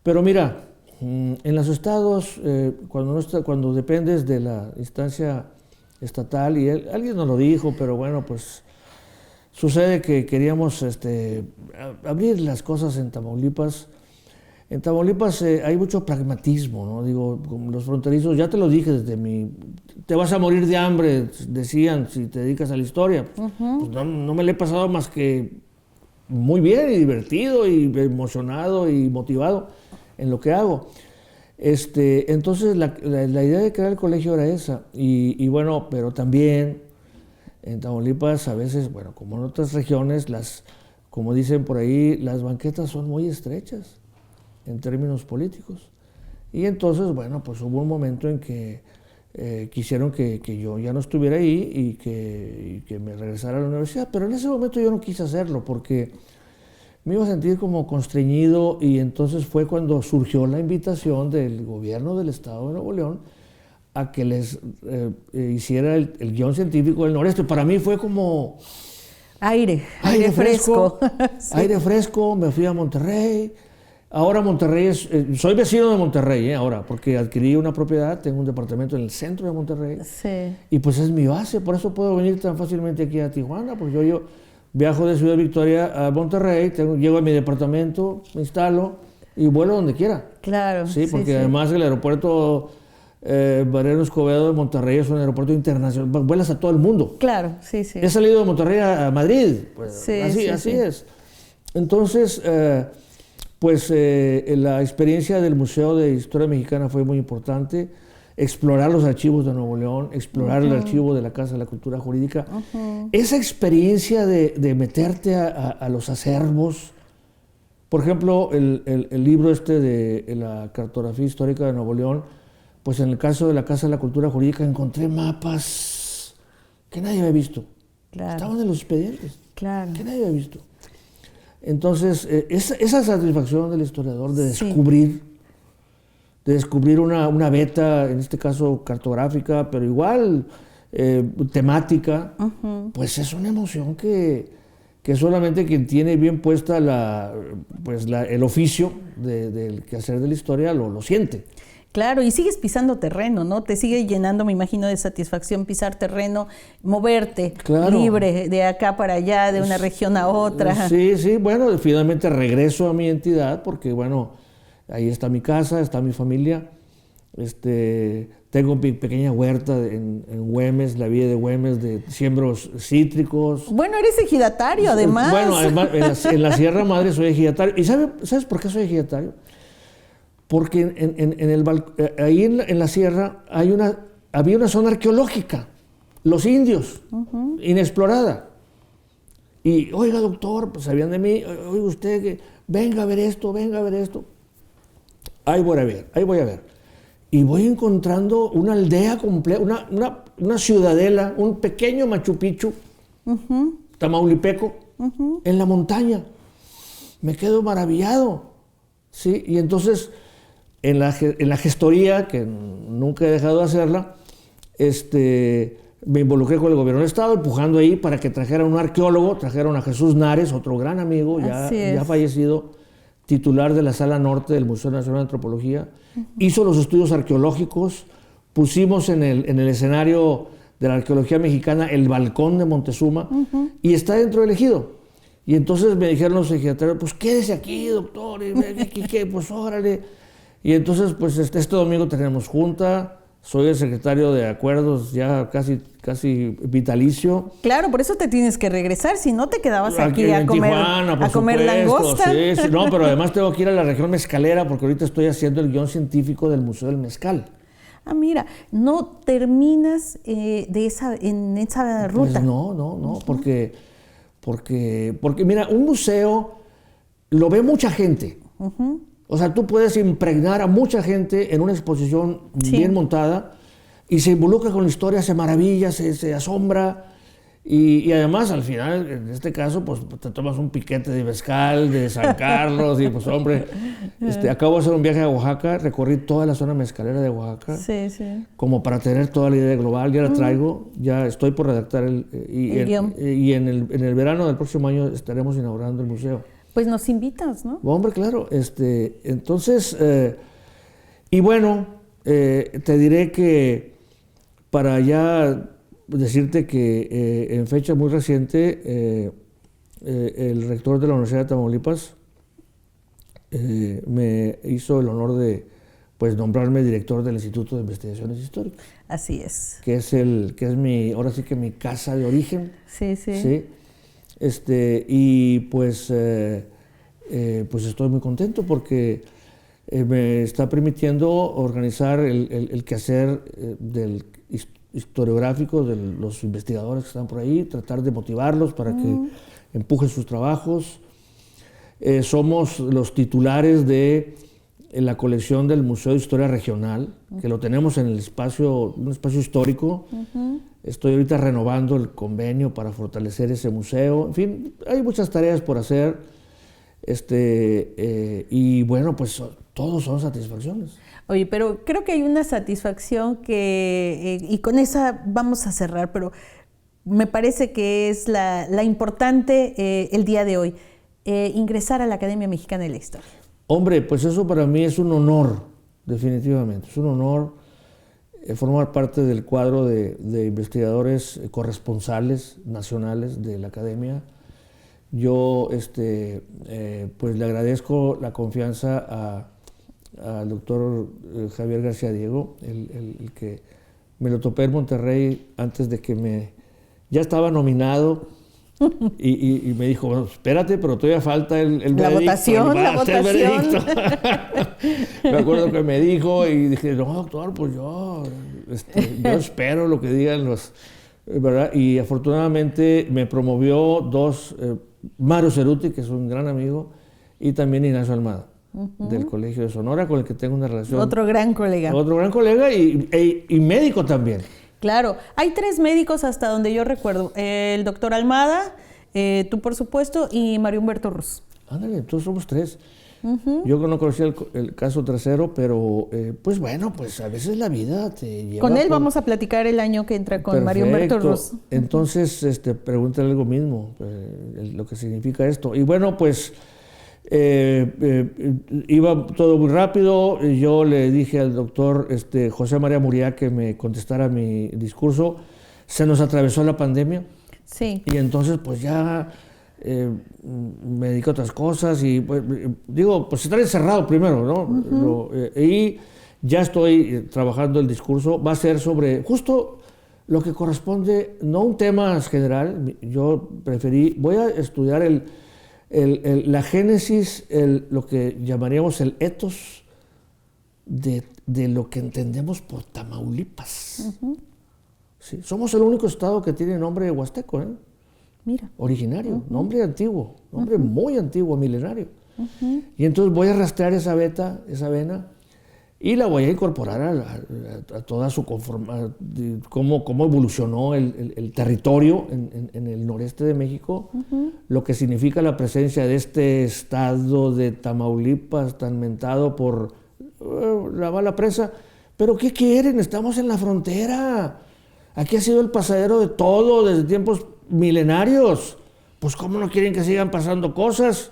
Pero mira, en los estados, cuando dependes de la instancia estatal, y alguien nos lo dijo, pero bueno, pues sucede que queríamos abrir las cosas en Tamaulipas. En Tamaulipas hay mucho pragmatismo, ¿no? Digo, como los fronterizos, ya te lo dije te vas a morir de hambre, decían, si te dedicas a la historia. Pues no me le he pasado más que muy bien y divertido y emocionado y motivado en lo que hago. Entonces la idea de crear el colegio era esa, y bueno, pero también en Tamaulipas a veces, bueno, como en otras regiones, como dicen por ahí, las banquetas son muy estrechas en términos políticos, y entonces, bueno, pues hubo un momento en que quisieron que yo ya no estuviera ahí y que me regresara a la universidad, pero en ese momento yo no quise hacerlo porque me iba a sentir como constreñido, y entonces fue cuando surgió la invitación del gobierno del estado de Nuevo León a que les hiciera el guión científico del Noreste. Para mí fue como aire fresco. Sí. Aire fresco, me fui a Monterrey. Ahora Monterrey soy vecino de Monterrey, ahora, porque adquirí una propiedad, tengo un departamento en el centro de Monterrey. Sí. Y pues es mi base, por eso puedo venir tan fácilmente aquí a Tijuana, porque yo viajo de Ciudad Victoria a Monterrey, llego a mi departamento, me instalo y vuelo donde quiera. Claro. Sí, porque además el aeropuerto Mariano Escobedo de Monterrey es un aeropuerto internacional, vuelas a todo el mundo. Claro, sí. He salido de Monterrey a Madrid, pues, así es. Entonces, pues la experiencia del Museo de Historia Mexicana fue muy importante. Explorar los archivos de Nuevo León, explorar el archivo de la Casa de la Cultura Jurídica. Esa experiencia de meterte a los acervos. Por ejemplo, el libro de la cartografía histórica de Nuevo León, pues en el caso de la Casa de la Cultura Jurídica encontré mapas que nadie había visto. Claro. Estaban en los expedientes. Claro. Que nadie había visto. Entonces, esa satisfacción del historiador de descubrir una beta, en este caso cartográfica, pero igual temática, pues es una emoción que solamente quien tiene bien puesta el oficio del quehacer de la historia lo siente. Claro, y sigues pisando terreno, ¿no? Te sigue llenando, me imagino, de satisfacción pisar terreno, moverte Claro. libre de acá para allá, de una región a otra. Sí, sí, bueno, finalmente regreso a mi entidad porque, bueno, ahí está mi casa, está mi familia. Tengo mi pequeña huerta en Güemes, la villa de Güemes, de siembros cítricos. Bueno, eres ejidatario, además. Bueno, además, en la Sierra Madre soy ejidatario. ¿Y sabes por qué soy ejidatario? Porque ahí en la sierra había una zona arqueológica, los indios, inexplorada. Y, oiga, doctor, pues sabían de mí, oiga usted, que venga a ver esto, venga a ver esto. Ahí voy a ver. Y voy encontrando una aldea completa, una ciudadela, un pequeño Machu Picchu, tamaulipeco, en la montaña. Me quedo maravillado, ¿sí? Y entonces, en la gestoría, que nunca he dejado de hacerla, me involucré con el gobierno del estado, empujando ahí para que trajeran un arqueólogo, trajeron a Jesús Nares, otro gran amigo, ya fallecido, titular de la Sala Norte del Museo Nacional de Antropología, hizo los estudios arqueológicos, pusimos en el escenario de la arqueología mexicana el balcón de Montezuma, y está dentro del ejido. Y entonces me dijeron los ejidatarios, pues quédese aquí, doctor, pues órale. Y entonces, pues este domingo tenemos junta, soy el secretario de acuerdos ya casi vitalicio. Claro, por eso te tienes que regresar, si no te quedabas aquí a en comer, Tijuana, por a comer supuesto, langosta. Sí, no, pero además tengo que ir a la región mezcalera porque ahorita estoy haciendo el guión científico del Museo del Mezcal. Ah, mira, no terminas en esa ruta. Pues no, porque mira, un museo lo ve mucha gente. O sea, tú puedes impregnar a mucha gente en una exposición bien montada y se involucra con la historia, se maravilla, se asombra y además al final, en este caso, pues te tomas un piquete de mezcal de San Carlos y pues hombre, acabo de hacer un viaje a Oaxaca, recorrí toda la zona mezcalera de Oaxaca, como para tener toda la idea global, ya la traigo, ya estoy por redactar el guión. Y en el verano del próximo año estaremos inaugurando el museo. Pues nos invitas, ¿no? Hombre, claro. Entonces, y bueno, te diré que para ya decirte que en fecha muy reciente, el rector de la Universidad de Tamaulipas me hizo el honor de nombrarme director del Instituto de Investigaciones Históricas. Así es. Que es ahora sí que mi casa de origen. Sí. Y pues estoy muy contento porque me está permitiendo organizar el quehacer del historiográfico de los investigadores que están por ahí, tratar de motivarlos para que empujen sus trabajos. Somos los titulares de la colección del Museo de Historia Regional, que lo tenemos en un espacio histórico. Estoy ahorita renovando el convenio para fortalecer ese museo. En fin, hay muchas tareas por hacer. Y bueno, pues todos son satisfacciones. Oye, pero creo que hay una satisfacción y con esa vamos a cerrar, pero me parece que es la importante el día de hoy, ingresar a la Academia Mexicana de la Historia. Hombre, pues eso para mí es un honor, definitivamente. Es un honor formar parte del cuadro de investigadores corresponsales nacionales de la Academia. Yo pues le agradezco la confianza al doctor Javier García Diego, el que me lo topé en Monterrey antes de que ya estaba nominado y me dijo, bueno, espérate, pero todavía falta el la veredicto. La votación. Me acuerdo que me dijo y dije, no, doctor, pues yo espero lo que digan los... ¿verdad? Y afortunadamente me promovió Mario Ceruti, que es un gran amigo, y también Ignacio Almada, del Colegio de Sonora, con el que tengo una relación. Otro gran colega. Otro gran colega y médico también. Claro, hay 3 médicos hasta donde yo recuerdo. El doctor Almada, tú por supuesto, y Mario Humberto Ruz. Ándale, entonces somos 3. Yo no conocía el caso tercero, pero pues bueno, pues a veces la vida te lleva... Con él vamos a platicar el año que entra con Mario Humberto Ruz. Entonces, pregúntale algo mismo, lo que significa esto. Y bueno, pues Iba todo muy rápido. Yo le dije al doctor José María Muriá que me contestara mi discurso. Se nos atravesó la pandemia. Sí. Y entonces pues ya me dedico a otras cosas y pues, pues estar encerrado primero, ¿no? Y ya estoy trabajando el discurso. Va a ser sobre justo lo que corresponde, no un tema general. Yo voy a estudiar la génesis, lo que llamaríamos el ethos de lo que entendemos por Tamaulipas. Sí, somos el único estado que tiene nombre huasteco, Mira. Originario, nombre antiguo, nombre muy antiguo, milenario. Y entonces voy a rastrear esa vena, y la voy a incorporar a toda su cómo evolucionó el territorio en el noreste de México, lo que significa la presencia de este estado de Tamaulipas tan mentado por la mala presa. Pero ¿qué quieren? Estamos en la frontera. Aquí ha sido el pasadero de todo desde tiempos milenarios. Pues ¿cómo no quieren que sigan pasando cosas?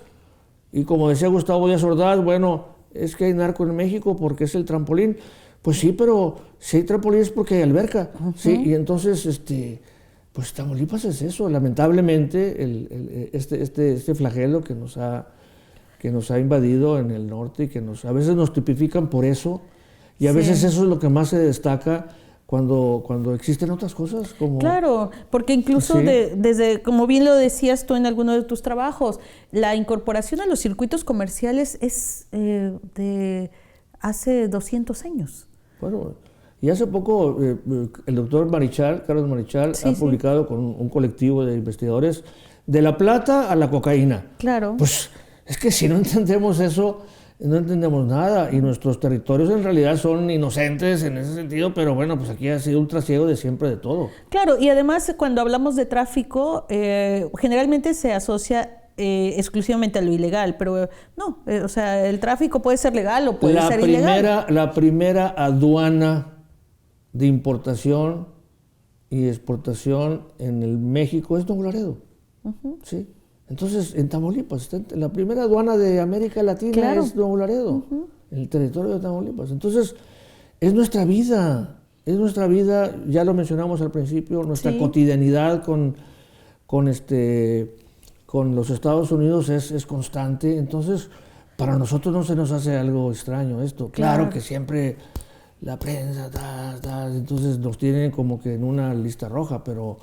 Y como decía Gustavo Díaz Ordaz, bueno, es que hay narco en México porque es el trampolín. Pues sí, pero si hay trampolín es porque hay alberca. Sí, y entonces, pues Tamaulipas es eso. Lamentablemente, este flagelo que nos ha invadido en el norte y que a veces nos tipifican por eso. Y a veces eso es lo que más se destaca cuando existen otras cosas. Claro, porque incluso desde, como bien lo decías tú en alguno de tus trabajos, la incorporación a los circuitos comerciales es de hace 200 años. Bueno, y hace poco el doctor Carlos Marichal, ha publicado con un colectivo de investigadores de la plata a la cocaína. Claro. Pues es que si no entendemos eso, no entendemos nada, y nuestros territorios en realidad son inocentes en ese sentido, pero bueno, pues aquí ha sido un trasiego de siempre de todo. Claro, y además cuando hablamos de tráfico, generalmente se asocia exclusivamente a lo ilegal, pero no, o sea, el tráfico puede ser legal o puede ser ilegal. La primera aduana de importación y exportación en el México es Nuevo Laredo. ¿Sí? Entonces, en Tamaulipas, la primera aduana de América Latina es Nuevo Laredo, en el territorio de Tamaulipas. Entonces, es nuestra vida, ya lo mencionamos al principio, nuestra cotidianidad con los Estados Unidos es constante. Entonces, para nosotros no se nos hace algo extraño esto. Claro que siempre la prensa, entonces nos tienen como que en una lista roja, pero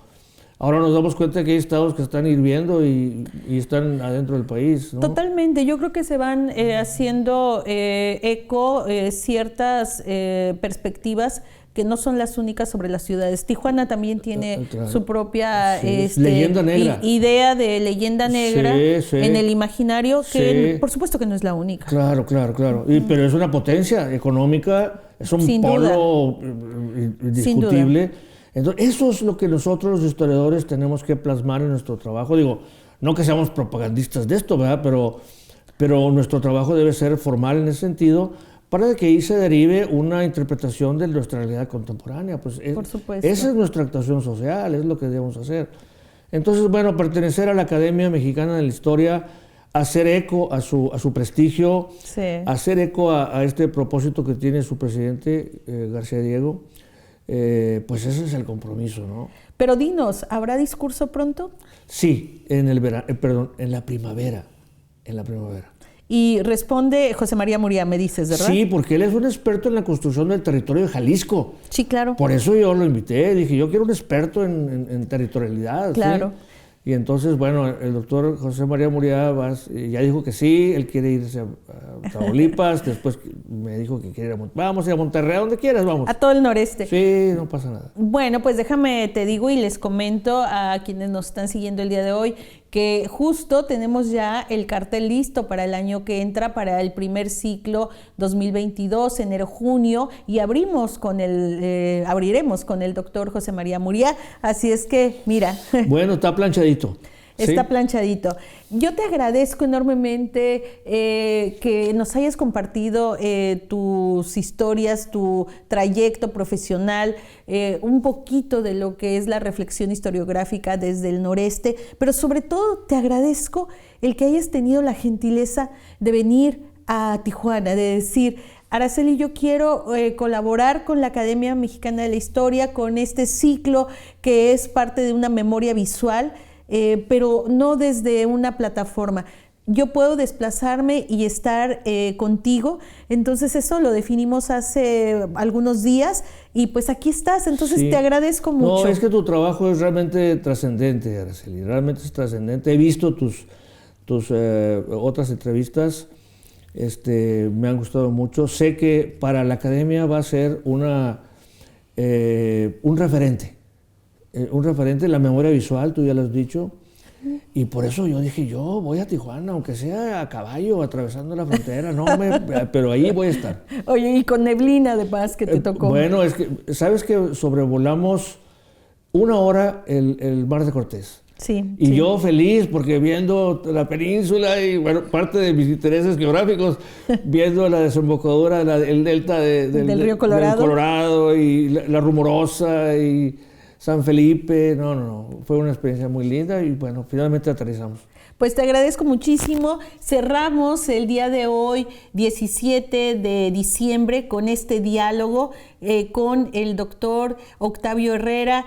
ahora nos damos cuenta que hay estados que están hirviendo y están adentro del país, ¿no? Totalmente. Yo creo que se van haciendo eco ciertas perspectivas que no son las únicas sobre las ciudades. Tijuana también tiene su propia leyenda negra. Idea de leyenda negra en el imaginario, que por supuesto que no es la única. Claro. Pero es una potencia económica, es un polo indiscutible. Entonces, eso es lo que nosotros los historiadores tenemos que plasmar en nuestro trabajo. Digo, no que seamos propagandistas de esto, ¿verdad? Pero nuestro trabajo debe ser formal en ese sentido, para que ahí se derive una interpretación de nuestra realidad contemporánea. Pues por supuesto. Esa es nuestra actuación social, es lo que debemos hacer. Entonces, bueno, pertenecer a la Academia Mexicana de la Historia, hacer eco a su prestigio, hacer eco a este propósito que tiene su presidente, García Diego, pues ese es el compromiso, ¿no? Pero dinos, ¿habrá discurso pronto? Sí, en la primavera. Y responde José María Muriá, me dices, ¿verdad? Sí, porque él es un experto en la construcción del territorio de Jalisco. Sí, claro. Por eso yo lo invité, dije, yo quiero un experto en territorialidad. Claro. ¿sí? Y entonces, bueno, el doctor José María Muriá ya dijo que sí, él quiere irse a Tamaulipas, después me dijo que quiere vamos a ir a Monterrey, a donde quieras, vamos. A todo el noreste. Sí, no pasa nada. Bueno, pues déjame, te digo y les comento a quienes nos están siguiendo el día de hoy, que justo tenemos ya el cartel listo para el año que entra, para el primer ciclo 2022, enero-junio, y abriremos con el doctor José María Muriá. Así es que, mira. Bueno, está planchadito. Está Sí. planchadito. Yo te agradezco enormemente que nos hayas compartido tus historias, tu trayecto profesional, un poquito de lo que es la reflexión historiográfica desde el noreste, pero sobre todo te agradezco el que hayas tenido la gentileza de venir a Tijuana, de decir: Araceli, yo quiero colaborar con la Academia Mexicana de la Historia, con este ciclo que es parte de una memoria visual, pero no desde una plataforma. Yo puedo desplazarme y estar contigo. Entonces eso lo definimos hace algunos días y pues aquí estás. Entonces Sí. te agradezco mucho. No, es que tu trabajo es realmente trascendente, Araceli, realmente es trascendente. He visto tus otras entrevistas, me han gustado mucho. Sé que para la academia va a ser un referente, la memoria visual, tú ya lo has dicho. Y por eso yo dije, yo voy a Tijuana, aunque sea a caballo, atravesando la frontera, pero ahí voy a estar. Oye, y con neblina de paz que te tocó. Bueno, es que, ¿sabes que sobrevolamos 1 hora el Mar de Cortés? Sí. Y sí. yo feliz porque viendo la península y bueno, parte de mis intereses geográficos, viendo la desembocadura, el delta del río Colorado. del Colorado y la Rumorosa y San Felipe, no, fue una experiencia muy linda y bueno, finalmente aterrizamos. Pues te agradezco muchísimo. Cerramos el día de hoy, 17 de diciembre, con este diálogo con el doctor Octavio Herrera,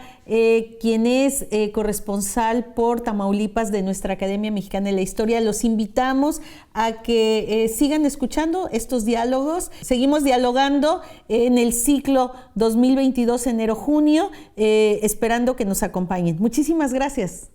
quien es corresponsal por Tamaulipas de nuestra Academia Mexicana de la Historia. Los invitamos a que sigan escuchando estos diálogos. Seguimos dialogando en el ciclo 2022 enero-junio, esperando que nos acompañen. Muchísimas gracias.